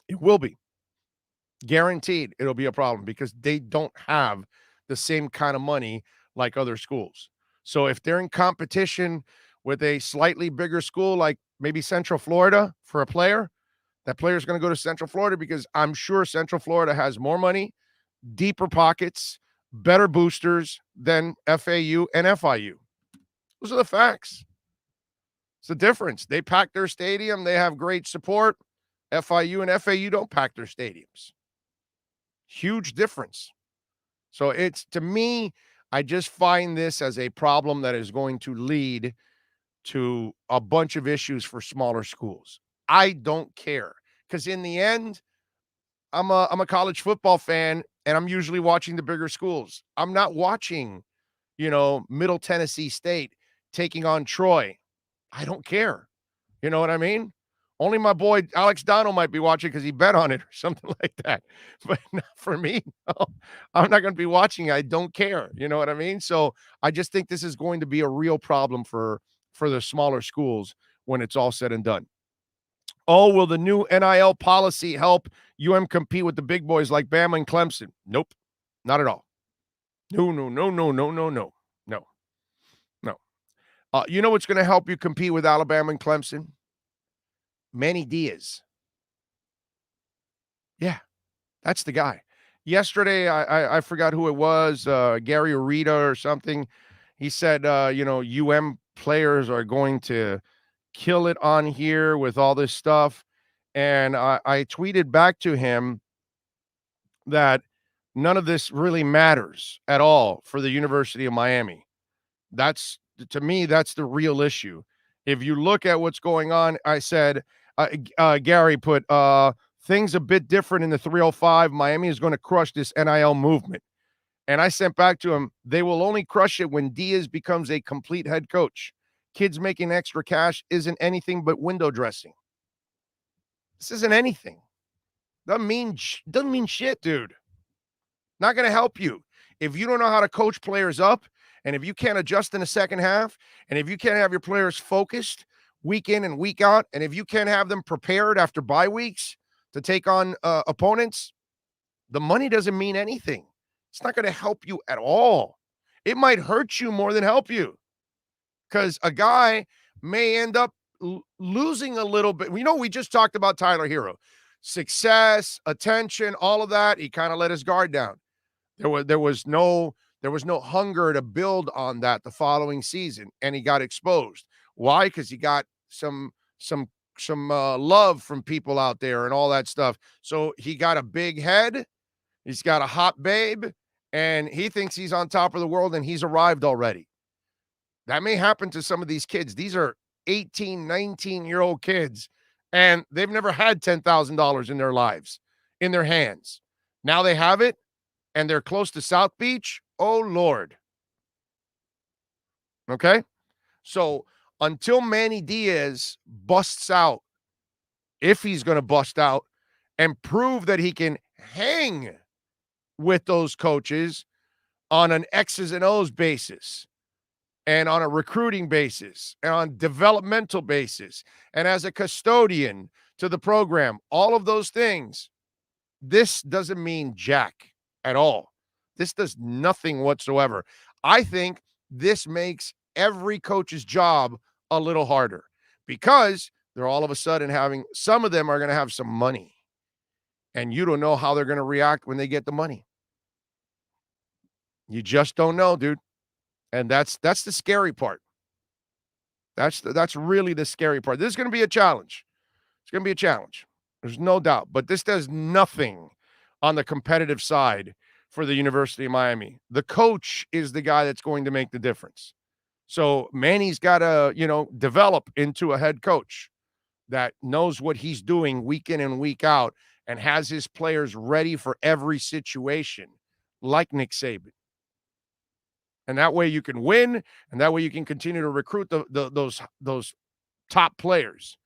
It will be. Guaranteed it'll be a problem because they don't have the same kind of money like other schools. So if they're in competition with a slightly bigger school like maybe Central Florida for a player, that player is going to go to Central Florida because I'm sure Central Florida has more money, deeper pockets, better boosters than FAU and FIU. Those are the facts. It's the difference. They pack their stadium. They have great support. FIU and FAU don't pack their stadiums. Huge difference. So it's, to me, I just find this as a problem that is going to lead to a bunch of issues for smaller schools. I don't care, because in the end, I'm a college football fan, and I'm usually watching the bigger schools. I'm not watching, Middle Tennessee State taking on Troy. I don't care. You know what I mean? Only my boy Alex Donald might be watching because he bet on it or something like that. But not for me, no, I'm not going to be watching. I don't care. You know what I mean? So I just think this is going to be a real problem for the smaller schools when it's all said and done. Oh, will the new NIL policy help compete with the big boys like Bama and Clemson? Nope, not at all. No. You know what's going to help you compete with Alabama and Clemson? Manny Diaz. Yeah, that's the guy. Yesterday, I forgot who it was, Gary Arita or something. He said, players are going to kill it on here with all this stuff. And I tweeted back to him that none of this really matters at all for the University of Miami. To me, that's the real issue. If you look at what's going on, I said, Gary put things a bit different in the 305. Miami is going to crush this NIL movement. And I sent back to him, they will only crush it when Diaz becomes a complete head coach. Kids making extra cash isn't anything but window dressing. This isn't anything. Doesn't mean shit, dude. Not going to help you. If you don't know how to coach players up, and if you can't adjust in the second half, and if you can't have your players focused week in and week out, and if you can't have them prepared after bye weeks to take on opponents, the money doesn't mean anything. It's not going to help you at all. It might hurt you more than help you, because a guy may end up losing a little bit. We just talked about Tyler Herro. Success, attention, all of that. He kind of let his guard down. There was no hunger to build on that the following season, and he got exposed. Why? Because he got some love from people out there and all that stuff. So he got a big head. He's got a hot babe, and he thinks he's on top of the world, and he's arrived already. That may happen to some of these kids. These are 18, 19-year-old kids, And they've never had $10,000 in their lives, in their hands. Now they have it, and they're close to South Beach. Oh, Lord. Okay? So until Manny Diaz busts out, if he's going to bust out, and prove that he can hang with those coaches on an X's and O's basis, and on a recruiting basis, and on developmental basis, and as a custodian to the program, all of those things, this doesn't mean jack at all. This does nothing whatsoever. I think this makes every coach's job a little harder because they're all of a sudden having, some of them are going to have some money, and you don't know how they're going to react when they get the money. You just don't know, dude. And that's the scary part. That's really the scary part. This is going to be a challenge. It's going to be a challenge. There's no doubt. But this does nothing on the competitive side for the University of Miami. The coach is the guy that's going to make the difference. So Manny's got to, develop into a head coach that knows what he's doing week in and week out and has his players ready for every situation, like Nick Saban. And that way you can win, and that way you can continue to recruit those top players,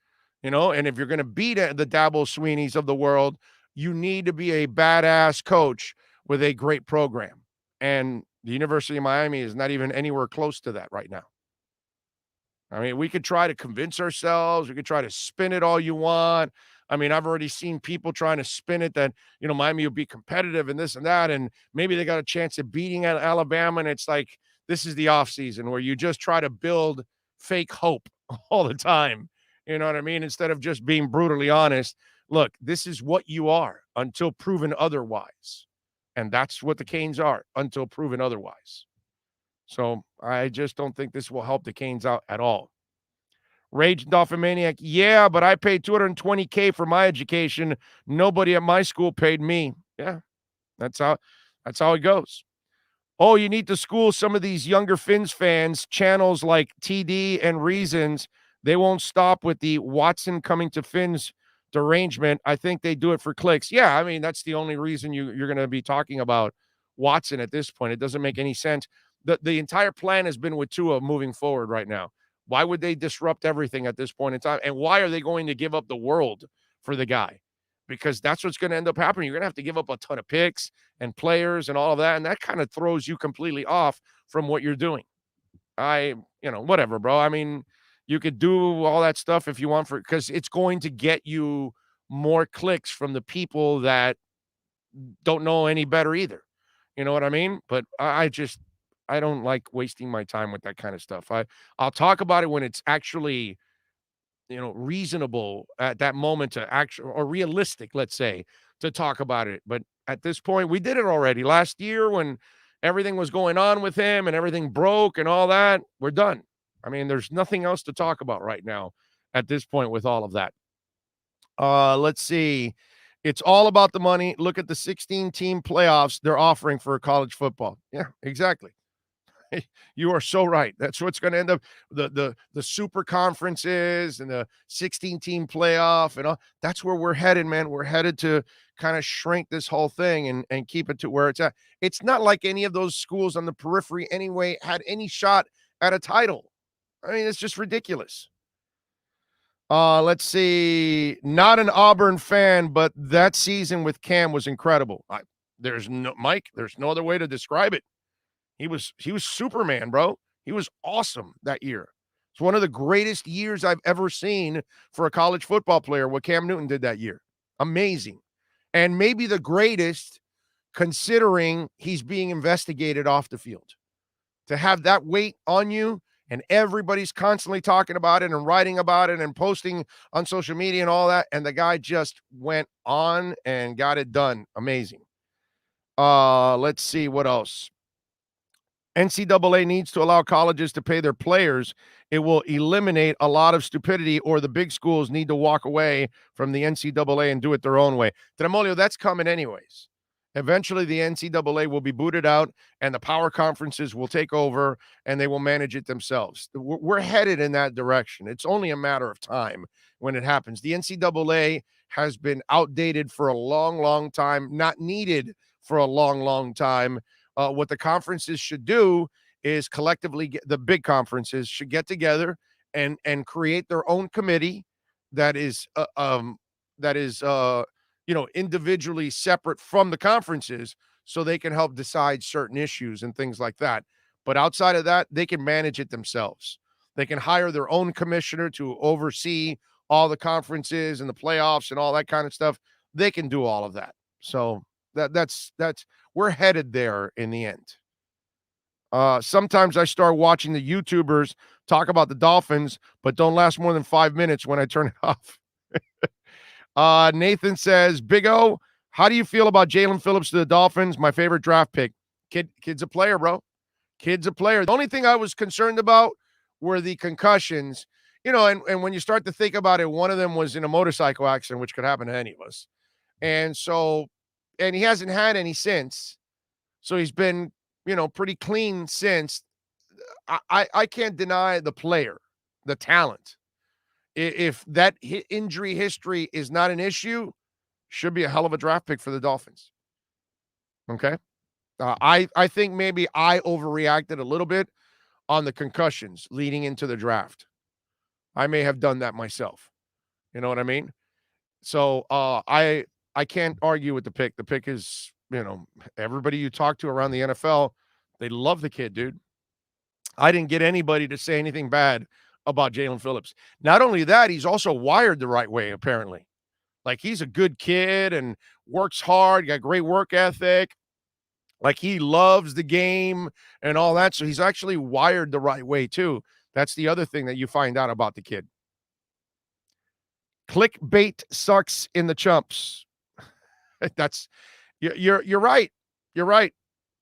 And if you're going to beat the Dabo Sweeneys of the world, you need to be a badass coach with a great program. And the University of Miami is not even anywhere close to that right now. I mean, we could try to convince ourselves. We could try to spin it all you want. I mean, I've already seen people trying to spin it that, Miami will be competitive and this and that, and maybe they got a chance of beating Alabama, and it's like this is the offseason where you just try to build fake hope all the time. You know what I mean? Instead of just being brutally honest, look, this is what you are until proven otherwise. And that's what the Canes are until proven otherwise. So I just don't think this will help the Canes out at all. Rage Dolphin Maniac, yeah, but I paid $220K for my education. Nobody at my school paid me. Yeah, that's how it goes. Oh, you need to school some of these younger Finns fans, channels like TD and Reasons. They won't stop with the Watson coming to Finns derangement. I think they do it for clicks. Yeah, I mean, that's the only reason you're going to be talking about Watson at this point. It doesn't make any sense. The entire plan has been with Tua moving forward right now. Why would they disrupt everything at this point in time? And why are they going to give up the world for the guy? Because that's what's going to end up happening. You're going to have to give up a ton of picks and players and all of that. And that kind of throws you completely off from what you're doing. Whatever, bro. I mean, you could do all that stuff if you want because it's going to get you more clicks from the people that don't know any better either. You know what I mean? But I don't like wasting my time with that kind of stuff. I'll talk about it when it's actually, reasonable at that moment to actually, or realistic, let's say, to talk about it. But at this point, we did it already last year when everything was going on with him and everything broke and all that. We're done. I mean, there's nothing else to talk about right now at this point with all of that. Let's see. It's all about the money. Look at the 16-team playoffs they're offering for college football. Yeah, exactly. You are so right. That's what's going to end up the super conferences and the 16-team playoff and all. That's where we're headed, man. We're headed to kind of shrink this whole thing and keep it to where it's at. It's not like any of those schools on the periphery anyway had any shot at a title. I mean, it's just ridiculous. Let's see. Not an Auburn fan, but that season with Cam was incredible. There's no other way to describe it. He was Superman, bro. He was awesome that year. It's one of the greatest years I've ever seen for a college football player, what Cam Newton did that year. Amazing. And maybe the greatest considering he's being investigated off the field. To have that weight on you and everybody's constantly talking about it and writing about it and posting on social media and all that, and the guy just went on and got it done. Amazing. Let's see what else. NCAA needs to allow colleges to pay their players. It will eliminate a lot of stupidity, or the big schools need to walk away from the NCAA and do it their own way. Tremolio, that's coming anyways. Eventually, the NCAA will be booted out, and the power conferences will take over, and they will manage it themselves. We're headed in that direction. It's only a matter of time when it happens. The NCAA has been outdated for a long, long time, not needed for a long, long time. What the conferences should do is collectively the big conferences should get together and create their own committee that is individually separate from the conferences, so they can help decide certain issues and things like that. But outside of that, they can manage it themselves. They can hire their own commissioner to oversee all the conferences and the playoffs and all that kind of stuff. They can do all of that. So that's we're headed there in the end. Sometimes I start watching the YouTubers talk about the Dolphins, but don't last more than 5 minutes when I turn it off. Nathan says, Big O, how do you feel about Jalen Phillips to the Dolphins? My favorite draft pick. Kid's a player, bro. Kid's a player. The only thing I was concerned about were the concussions. And when you start to think about it, one of them was in a motorcycle accident, which could happen to any of us. And he hasn't had any since. So he's been, pretty clean since. I can't deny the player, the talent. If that injury history is not an issue, should be a hell of a draft pick for the Dolphins. Okay. I think maybe I overreacted a little bit on the concussions leading into the draft. I may have done that myself. You know what I mean? So I can't argue with the pick. The pick is, everybody you talk to around the NFL, they love the kid, dude. I didn't get anybody to say anything bad about Jalen Phillips. Not only that, he's also wired the right way, apparently. Like, he's a good kid and works hard, got great work ethic. Like, he loves the game and all that. So he's actually wired the right way, too. That's the other thing that you find out about the kid. Clickbait sucks in the chumps. That's you're right. You're right.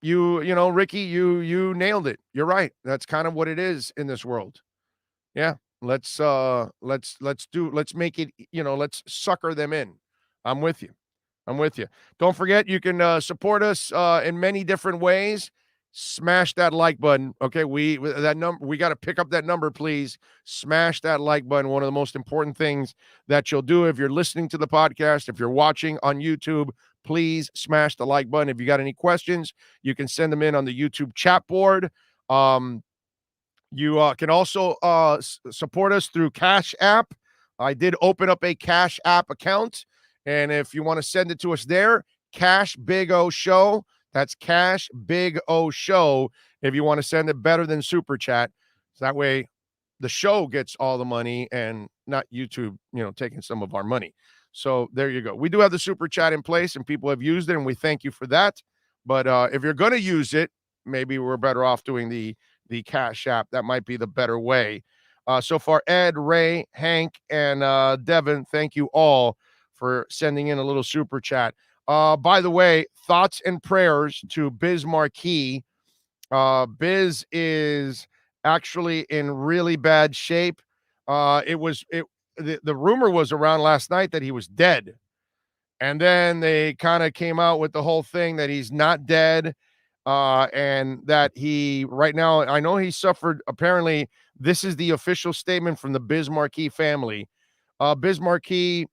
Ricky, you nailed it. You're right. That's kind of what it is in this world. Yeah. Let's make it, let's sucker them in. I'm with you. Don't forget, you can support us in many different ways. Smash that like button. Okay, we got to pick up that number, please. Smash that like button. One of the most important things that you'll do if you're listening to the podcast, if you're watching on YouTube, please smash the like button. If you got any questions, you can send them in on the YouTube chat board. You can also support us through Cash App. I did open up a Cash App account, and if you want to send it to us there, Cash Big O Show. That's Cash Big O Show. If you want to send it, better than Super Chat, so that way the show gets all the money and not YouTube, taking some of our money. So there you go. We do have the Super Chat in place, and people have used it, and we thank you for that. But if you're going to use it, maybe we're better off doing the Cash App. That might be the better way. So far, Ed, Ray, Hank, and Devin, thank you all for sending in a little Super Chat. By the way, thoughts and prayers to Biz Marquis. Biz is actually in really bad shape. The rumor was around last night that he was dead. And then they kind of came out with the whole thing that he's not dead. And that he right now, I know he suffered. Apparently, this is the official statement from the Biz Marquis family. Biz Marquis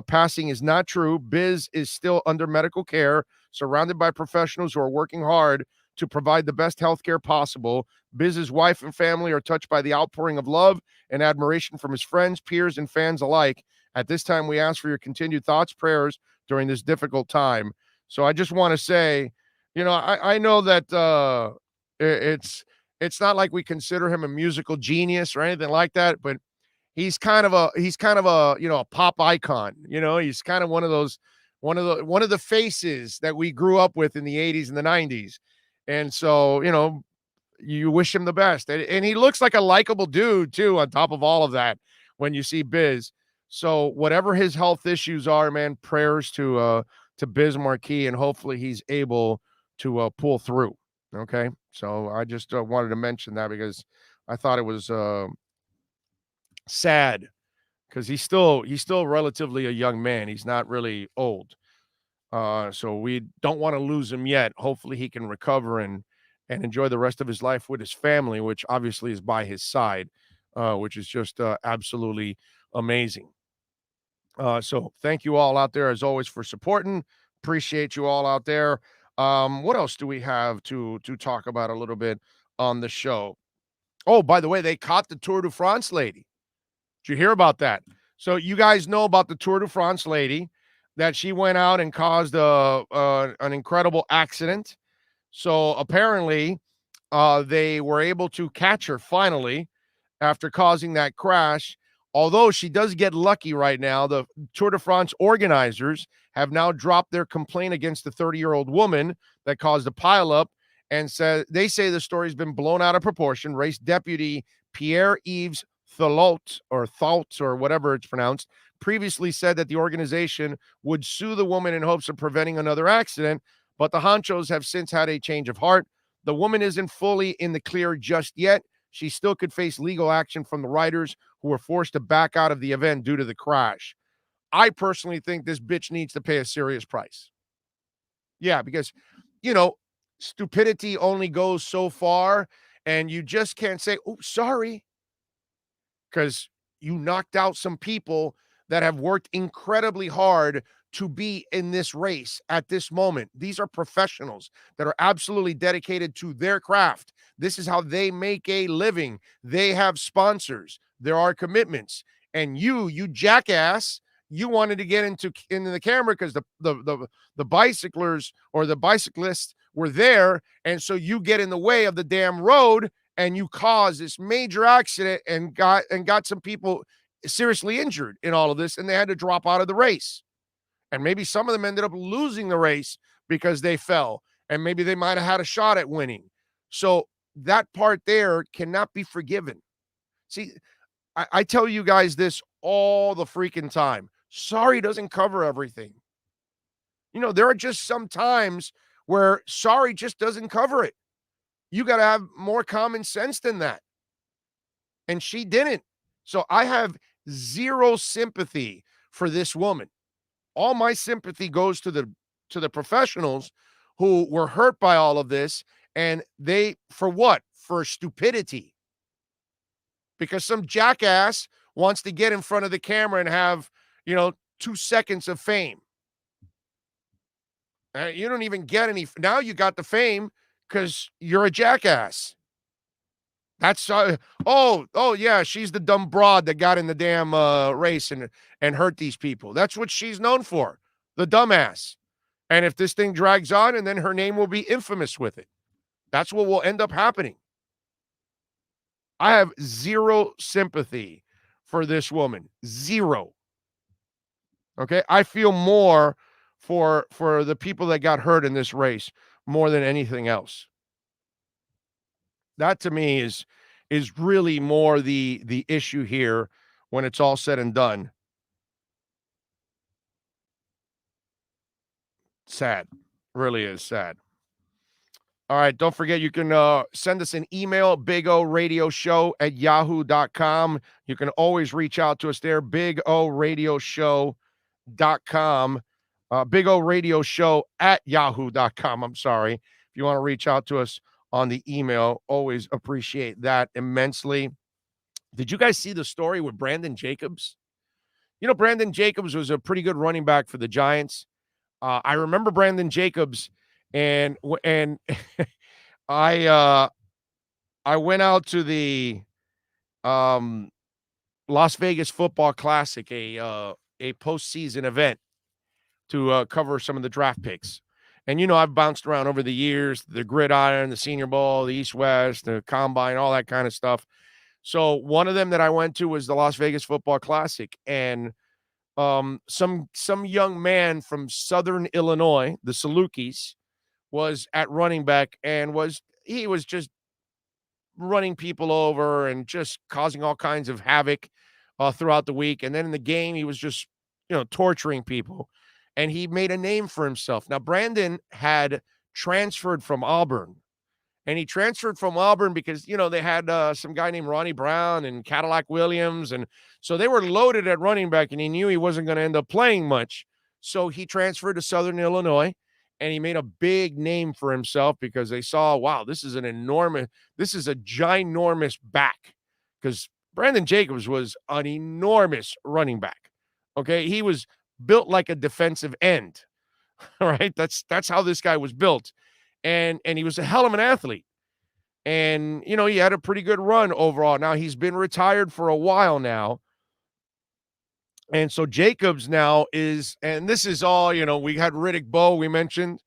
passing is not true. Biz is still under medical care, surrounded by professionals who are working hard to provide the best health care possible. Biz's wife and family are touched by the outpouring of love and admiration from his friends, peers, and fans alike. At this time, we ask for your continued thoughts, prayers during this difficult time. So I just want to say, I know that it's not like we consider him a musical genius or anything like that, but he's kind of a a pop icon. He's kind of one of the faces that we grew up with in the 80s and the 90s. And so, you wish him the best. And he looks like a likable dude too, on top of all of that, when you see Biz. So whatever his health issues are, man, prayers to Biz Marquis, and hopefully he's able to pull through. Okay. So I just wanted to mention that because I thought it was sad, because he's still relatively a young man. He's not really old. So we don't want to lose him yet. Hopefully he can recover and enjoy the rest of his life with his family, which obviously is by his side, which is just absolutely amazing. So thank you all out there as always for supporting. Appreciate you all out there. What else do we have to talk about a little bit on the show? Oh, by the way, they caught the Tour de France lady. Did you hear about that? So you guys know about the Tour de France lady, that she went out and caused an incredible accident. So apparently, they were able to catch her finally after causing that crash. Although she does get lucky right now, the Tour de France organizers have now dropped their complaint against the 30-year-old woman that caused a pileup, and they say the story's been blown out of proportion. Race deputy Pierre-Yves Thalaut or whatever it's pronounced, previously said that the organization would sue the woman in hopes of preventing another accident, but the honchos have since had a change of heart. The woman isn't fully in the clear just yet. She still could face legal action from the riders who were forced to back out of the event due to the crash. I personally think this bitch needs to pay a serious price. Yeah, because, stupidity only goes so far, and you just can't say, oh, sorry, because you knocked out some people that have worked incredibly hard to be in this race at this moment. These are professionals that are absolutely dedicated to their craft. This is how they make a living. They have sponsors. There are commitments. And you jackass, you wanted to get into the camera because the bicyclers or the bicyclists were there, and so you get in the way of the damn road and you cause this major accident and got some people seriously injured in all of this, and they had to drop out of the race. And maybe some of them ended up losing the race because they fell, and maybe they might have had a shot at winning. So that part there cannot be forgiven. See, I tell you guys this all the freaking time. Sorry doesn't cover everything. There are just some times where sorry just doesn't cover it. You got to have more common sense than that. And she didn't. So I have zero sympathy for this woman. All my sympathy goes to the professionals who were hurt by all of this, and they, for what? For stupidity. Because some jackass wants to get in front of the camera and have, 2 seconds of fame. You don't even get any. Now you got the fame because you're a jackass. That's yeah, she's the dumb broad that got in the damn race and hurt these people. That's what she's known for, the dumbass. And if this thing drags on, and then her name will be infamous with it. That's what will end up happening. I have zero sympathy for this woman. Zero. Okay, I feel more for the people that got hurt in this race more than anything else. That to me is really more the issue here when it's all said and done. Sad. Really is sad. All right, don't forget you can send us an email, bigoradioshow@yahoo.com. You can always reach out to us there, bigoradioshow.com. bigoradioshow@yahoo.com. I'm sorry. If you want to reach out to us on the email, always appreciate that immensely. Did you guys see the story with Brandon Jacobs? Brandon Jacobs was a pretty good running back for the Giants. I remember Brandon Jacobs, and I went out to the Las Vegas Football Classic, a postseason event, to cover some of the draft picks. And, I've bounced around over the years, the gridiron, the Senior Bowl, the East-West, the Combine, all that kind of stuff. So one of them that I went to was the Las Vegas Football Classic. And some young man from Southern Illinois, the Salukis, was at running back, and he was just running people over and just causing all kinds of havoc throughout the week. And then in the game, he was just, torturing people. And he made a name for himself. Now, Brandon had transferred from Auburn. And he transferred from Auburn because, they had some guy named Ronnie Brown and Cadillac Williams. And so they were loaded at running back, and he knew he wasn't going to end up playing much. So he transferred to Southern Illinois, and he made a big name for himself because they saw, wow, this is a ginormous back, because Brandon Jacobs was an enormous running back. Okay, he was built like a defensive end. All right, that's how this guy was built, and he was a hell of an athlete. And he had a pretty good run overall. Now he's been retired for a while now. And so Jacobs now is, and this is all, we had Riddick Bowe, we mentioned,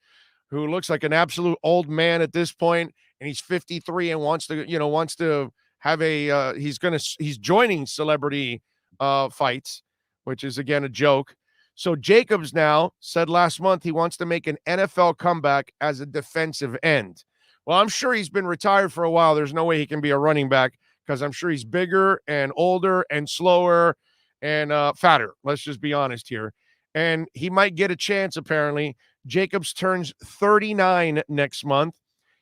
who looks like an absolute old man at this point, and he's 53 and wants to have he's joining celebrity fights, which is again a joke. So Jacobs now said last month he wants to make an NFL comeback as a defensive end. Well, I'm sure he's been retired for a while. There's no way he can be a running back, because I'm sure he's bigger and older and slower and fatter. Let's just be honest here. And he might get a chance, apparently. Jacobs turns 39 next month.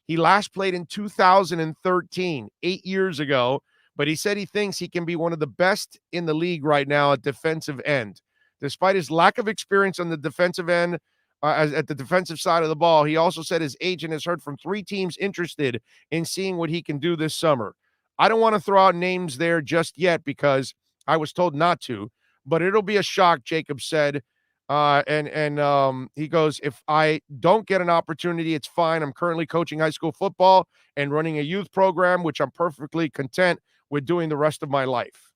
He last played in 2013, 8 years ago, but he said he thinks he can be one of the best in the league right now at defensive end. Despite his lack of experience on the defensive end, at the defensive side of the ball, he also said his agent has heard from 3 teams interested in seeing what he can do this summer. I don't want to throw out names there just yet because I was told not to, but it'll be a shock, Jacob said. He goes, if I don't get an opportunity, it's fine. I'm currently coaching high school football and running a youth program, which I'm perfectly content with doing the rest of my life.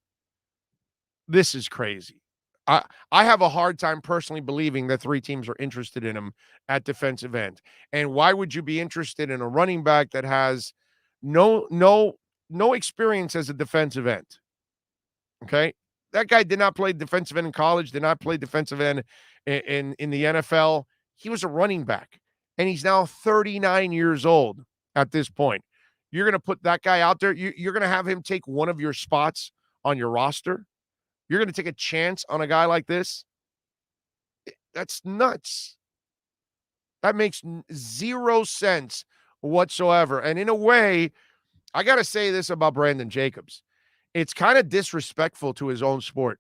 This is crazy. I have a hard time personally believing that 3 teams are interested in him at defensive end. And why would you be interested in a running back that has no experience as a defensive end? Okay. That guy did not play defensive end in college, did not play defensive end in the NFL. He was a running back, and he's now 39 years old at this point. You're going to put that guy out there. You're going to have him take one of your spots on your roster. You're going to take a chance on a guy like this. That's nuts. That makes 0 sense whatsoever. And in a way, I got to say this about Brandon Jacobs. It's kind of disrespectful to his own sport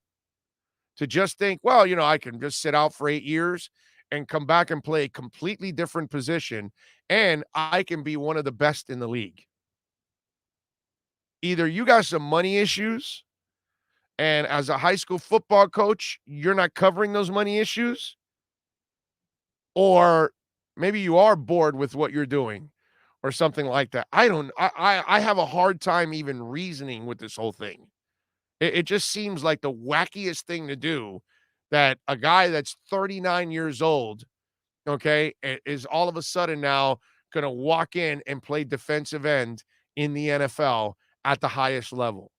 to just think, well, I can just sit out for 8 years and come back and play a completely different position, and I can be one of the best in the league. Either you got some money issues, and as a high school football coach, you're not covering those money issues, or maybe you are bored with what you're doing or something like that. I have a hard time even reasoning with this whole thing. It just seems like the wackiest thing to do, that a guy that's 39 years old, okay, is all of a sudden now going to walk in and play defensive end in the NFL at the highest level.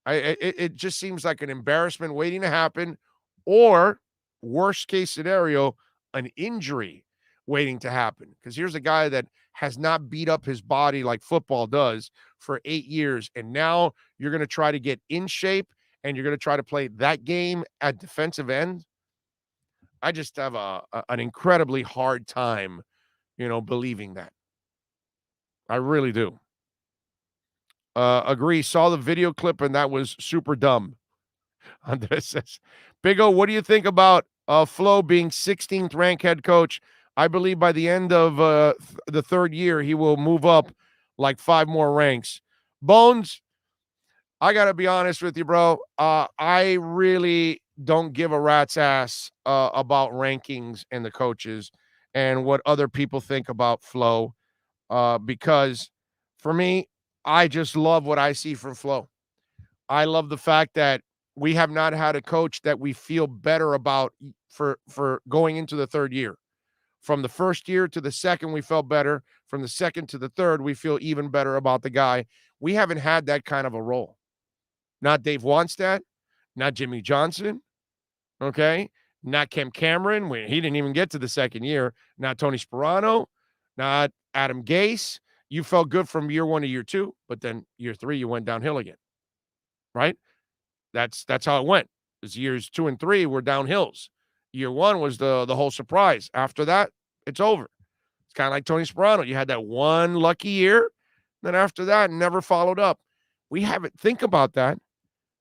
It just seems like an embarrassment waiting to happen, or worst case scenario, an injury waiting to happen. Because here's a guy that has not beat up his body like football does for 8 years, and now you're going to try to get in shape, and you're going to try to play that game at defensive end. I just have an incredibly hard time, believing that. I really do. Agree. Saw the video clip, and that was super dumb. Andres says, Big O, what do you think about Flo being 16th ranked head coach? I believe by the end of the 3rd year, he will move up like 5 more ranks. Bones, I got to be honest with you, bro. I really don't give a rat's ass about rankings and the coaches and what other people think about Flo, because for me, I just love what I see from Flo. I love the fact that we have not had a coach that we feel better about for going into the 3rd year. From the 1st year to the 2nd, we felt better. From the 2nd to the 3rd, we feel even better about the guy. We haven't had that kind of a role. Not Dave Wannstedt, not Jimmy Johnson, okay? Not Kem Cameron. He didn't even get to the 2nd year. Not Tony Sperano, not Adam Gase. You felt good from year 1 to year 2, but then year 3, you went downhill again, right? That's how it went. Because years 2 and 3 were downhills. Year 1 was the whole surprise. After that, it's over. It's kind of like Tony Sperano. You had that one lucky year, then after that, never followed up. We haven't. Think about that.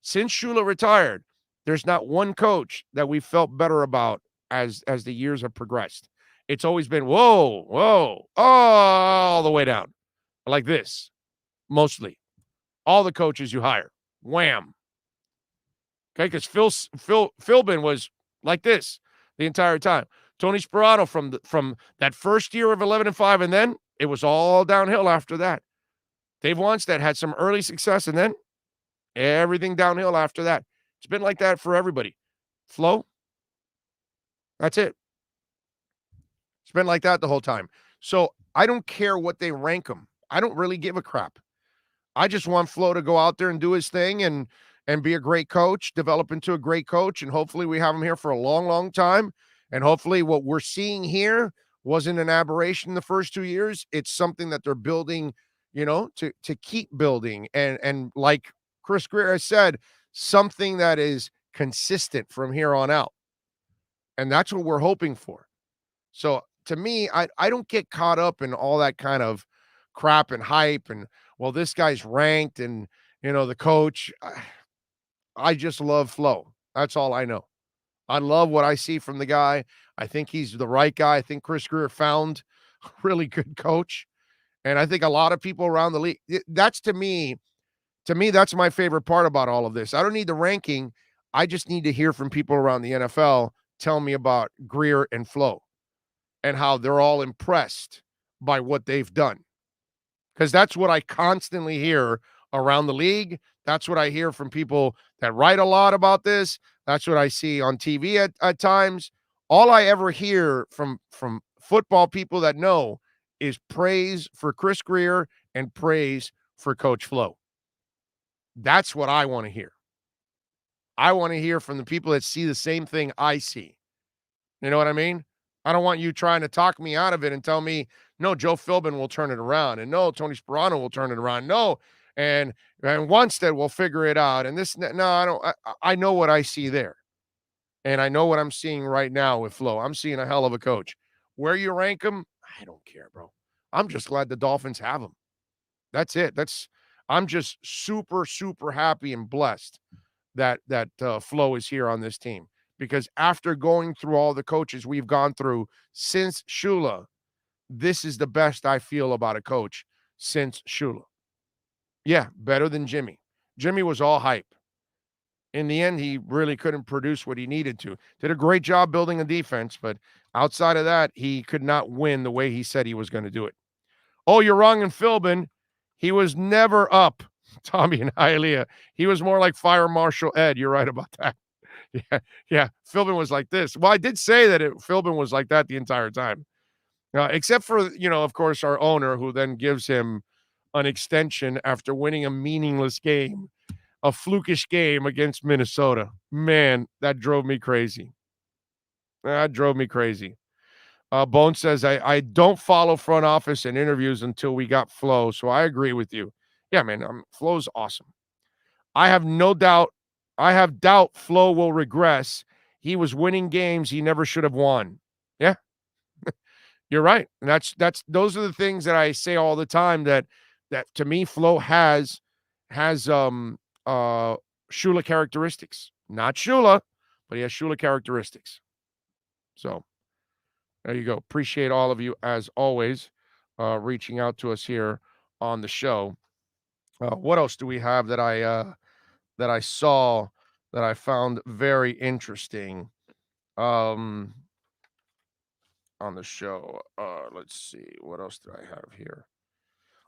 Since Shula retired, there's not one coach that we felt better about as the years have progressed. It's always been whoa, whoa, all the way down. Like this, mostly. All the coaches you hire. Wham. Okay, because Philbin was like this the entire time. Tony Sperano from that first year of 11-5, and then it was all downhill after that. Dave Wannstedt had some early success, and then everything downhill after that. It's been like that for everybody. Flo, that's it. It's been like that the whole time. So I don't care what they rank him. I don't really give a crap. I just want Flo to go out there and do his thing and be a great coach, develop into a great coach, and hopefully we have him here for a long, long time. And hopefully what we're seeing here wasn't an aberration the first 2 years. It's something that they're building, to keep building. And like Chris Greer has said, something that is consistent from here on out. And that's what we're hoping for. So to me, I don't get caught up in all that kind of crap and hype and, well, this guy's ranked and, the coach. I just love Flo. That's all I know. I love what I see from the guy. I think he's the right guy. I think Chris Greer found a really good coach. And I think a lot of people around the league, that's to me, that's my favorite part about all of this. I don't need the ranking. I just need to hear from people around the NFL tell me about Greer and Flo and how they're all impressed by what they've done. Because that's what I constantly hear around the league. That's what I hear from people that write a lot about this. That's what I see on TV at times. All I ever hear from football people that know is praise for Chris Greer and praise for Coach Flo. That's what I want to hear. I want to hear from the people that see the same thing I see. You know what I mean? I don't want you trying to talk me out of it and tell me, no, Joe Philbin will turn it around. And no, Tony Sperano will turn it around. No, and Wannstedt will figure it out. And this, no, I don't. I know what I see there. And I know what I'm seeing right now with Flo. I'm seeing a hell of a coach. Where you rank him, I don't care, bro. I'm just glad the Dolphins have him. That's it. I'm just super, super happy and blessed that Flo is here on this team. Because after going through all the coaches we've gone through since Shula, this is the best I feel about a coach since Shula. Yeah, better than Jimmy. Jimmy was all hype. In the end, he really couldn't produce what he needed to. Did a great job building a defense, but outside of that, he could not win the way he said he was going to do it. Oh, you're wrong in Philbin. He was never up, Tommy and Hialeah. He was more like Fire Marshal Ed. You're right about that. Yeah. Philbin was like this. Well, I did say that Philbin was like that the entire time. Except for, of course, our owner, who then gives him an extension after winning a meaningless game, a flukish game against Minnesota. Man, that drove me crazy. Bone says, I don't follow front office and interviews until we got Flo, so I agree with you. Yeah, man, Flo's awesome. I have doubt Flo will regress. He was winning games he never should have won. Yeah. You're right. And those are the things that I say all the time that to me Flo has Shula characteristics. Not Shula, but he has Shula characteristics. So there you go. Appreciate all of you as always reaching out to us here on the show. What else do we have that I saw that I found very interesting on the show? Let's see. What else did I have here?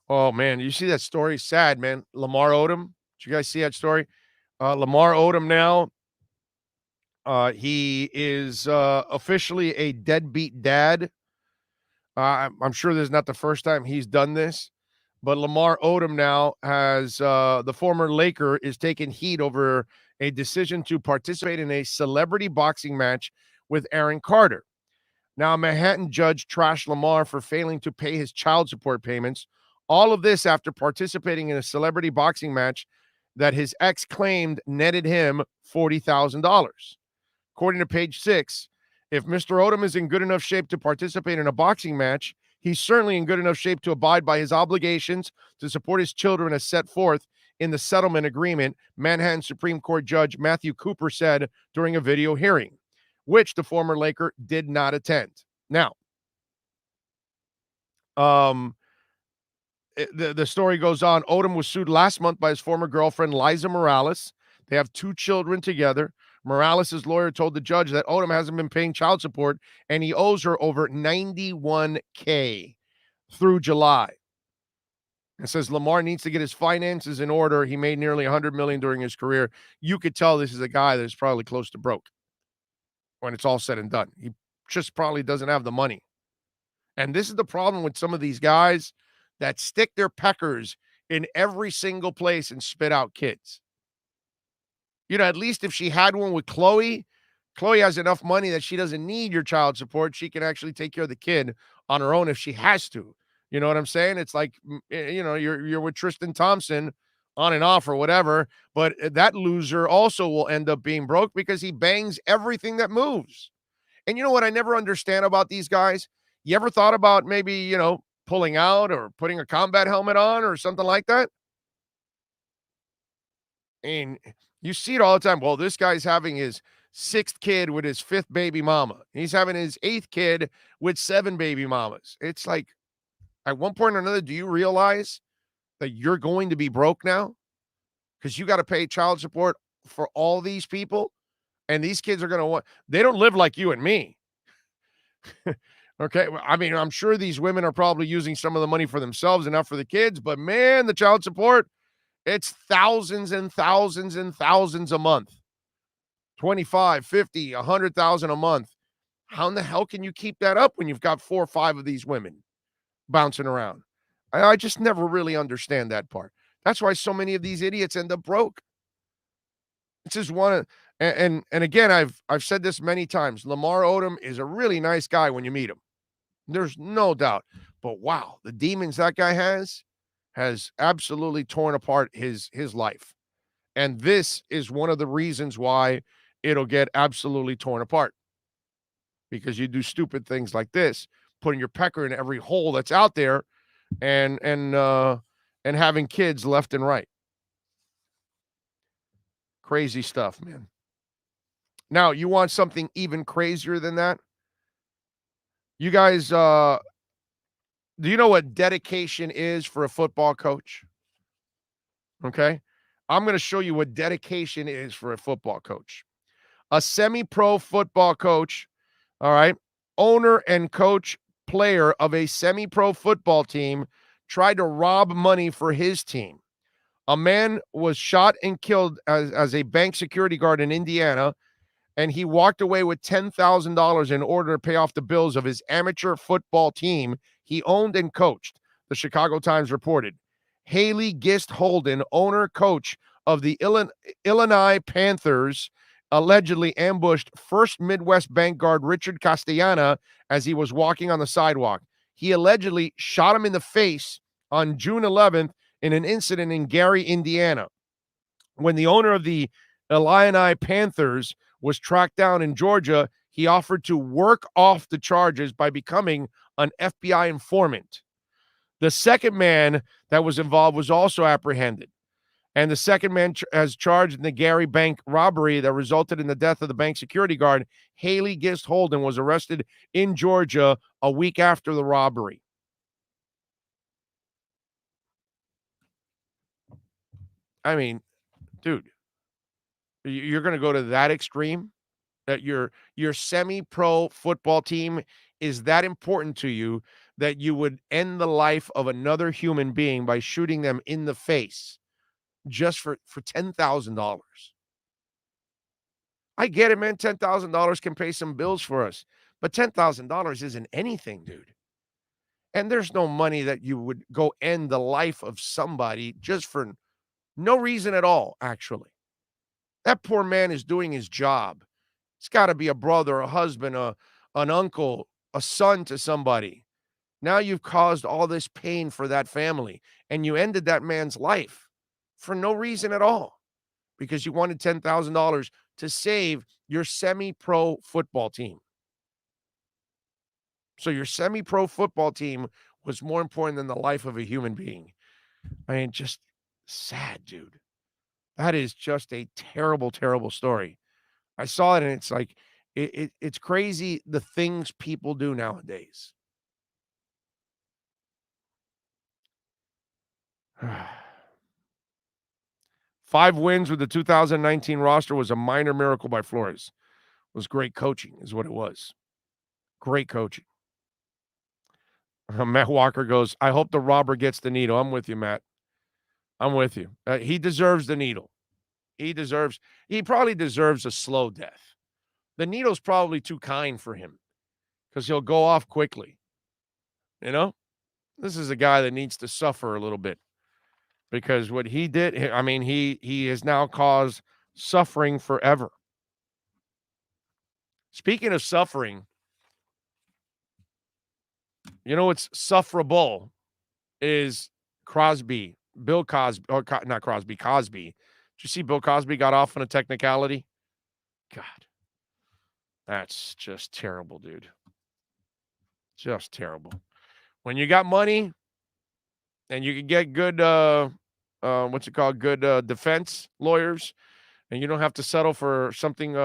Oh, man. You see that story? Sad, man. Lamar Odom. Did you guys see that story? Lamar Odom now, he is officially a deadbeat dad. I'm sure this is not the first time he's done this, but Lamar Odom now has the former Laker is taking heat over a decision to participate in a celebrity boxing match with Aaron Carter. Now, a Manhattan judge trashed Lamar for failing to pay his child support payments. All of this after participating in a celebrity boxing match that his ex claimed netted him $40,000. According to Page 6, if Mr. Odom is in good enough shape to participate in a boxing match, he's certainly in good enough shape to abide by his obligations to support his children as set forth in the settlement agreement, Manhattan Supreme Court Judge Matthew Cooper said during a video hearing. which the former Laker did not attend. Now, the story goes on. Odom was sued last month by his former girlfriend, Liza Morales. They have 2 children together. Morales' lawyer told the judge that Odom hasn't been paying child support, and he owes her over $91K through July. It says Lamar needs to get his finances in order. He made nearly $100 million during his career. You could tell this is a guy that's probably close to broke when it's all said and done. He just probably doesn't have the money. And this is the problem with some of these guys that stick their peckers in every single place and spit out kids. You know, at least if she had one with Chloe has enough money that she doesn't need your child support. She can actually take care of the kid on her own if she has to. You know what I'm saying? It's like, you know, you're with Tristan Thompson on and off or whatever, but that loser also will end up being broke because he bangs everything that moves. And you know what I never understand about these guys? You ever thought about maybe, you know, pulling out or putting a combat helmet on or something like that? And you see it all the time. Well, this guy's having his 6th kid with his 5th baby mama. He's having his 8th kid with 7 baby mamas. It's like, at one point or another, do you realize that you're going to be broke now? Because you got to pay child support for all these people. And these kids are going to want, they don't live like you and me. Okay. I mean, I'm sure these women are probably using some of the money for themselves and not for the kids, but man, the child support, it's thousands and thousands and thousands a month. 25, 50, 100,000 a month. How in the hell can you keep that up when you've got 4 or 5 of these women bouncing around? I just never really understand that part. That's why so many of these idiots end up broke. It's just one of, and again, I've said this many times. Lamar Odom is a really nice guy when you meet him. There's no doubt. But wow, the demons that guy has absolutely torn apart his life. And this is one of the reasons why it'll get absolutely torn apart. Because you do stupid things like this, putting your pecker in every hole that's out there and having kids left and right. Crazy stuff, man. Now, you want something even crazier than that? You guys, do you know what dedication is for a football coach? Okay. I'm going to show you what dedication is for a football coach. A semi-pro football coach, all right, owner and coach player of a semi-pro football team tried to rob money for his team. A man was shot and killed as a bank security guard in Indiana, and he walked away with $10,000 in order to pay off the bills of his amateur football team he owned and coached, the Chicago Times reported. Haley Gist Holden, owner-coach of the Illinois Panthers, allegedly ambushed First Midwest Bank guard Richard Castellana as he was walking on the sidewalk. He allegedly shot him in the face on June 11th in an incident in Gary, Indiana. When the owner of the Illini Panthers was tracked down in Georgia, he offered to work off the charges by becoming an FBI informant. The second man that was involved was also apprehended. And the second man as charged in the Gary Bank robbery that resulted in the death of the bank security guard, Haley Gist Holden, was arrested in Georgia a week after the robbery. I mean, dude, you're going to go to that extreme? That your semi-pro football team is that important to you that you would end the life of another human being by shooting them in the face just for $10,000. I get it, man. $10,000 can pay some bills for us, but $10,000 isn't anything, dude. And there's no money that you would go end the life of somebody just for no reason at all, actually. That poor man is doing his job. It's got to be a brother, a husband, an uncle, a son to somebody. Now you've caused all this pain for that family, and you ended that man's life for no reason at all because you wanted $10,000 to save your semi-pro football team. So your semi-pro football team was more important than the life of a human being. I mean, just sad, dude. That is just a terrible, terrible story. I saw it, and it's like, It's crazy the things people do nowadays. 5 wins with the 2019 roster was a minor miracle by Flores. It was great coaching, is what it was. Great coaching. Matt Walker goes, I hope the robber gets the needle. I'm with you, Matt. I'm with you. He deserves the needle. He probably deserves a slow death. The needle's probably too kind for him because he'll go off quickly. You know, this is a guy that needs to suffer a little bit because what he did, I mean, he has now caused suffering forever. Speaking of suffering, you know what's sufferable is Crosby, Bill Cosby, or not Crosby, Cosby. Did you see Bill Cosby got off on a technicality? God, that's just terrible, dude. Just terrible. When you got money and you can get good, what's it called? Good defense lawyers, and you don't have to settle for something,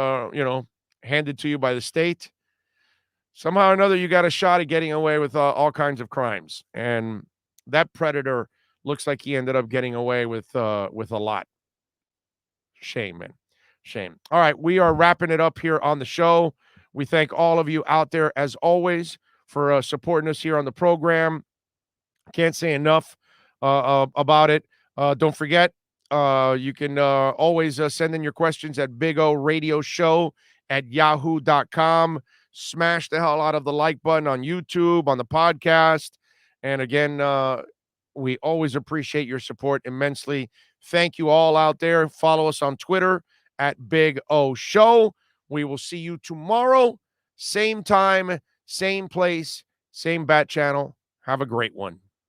handed to you by the state. Somehow or another, you got a shot at getting away with all kinds of crimes. And that predator looks like he ended up getting away with a lot. Shame, man. Shame. All right, we are wrapping it up here on the show. We thank all of you out there, as always, for supporting us here on the program. Can't say enough about it. Don't forget, you can always send in your questions at bigoradioshow@yahoo.com. Smash the hell out of the like button on YouTube, on the podcast. And again, we always appreciate your support immensely. Thank you all out there. Follow us on Twitter at Big O Show. We will see you tomorrow. Same time, same place, same bat channel. Have a great one.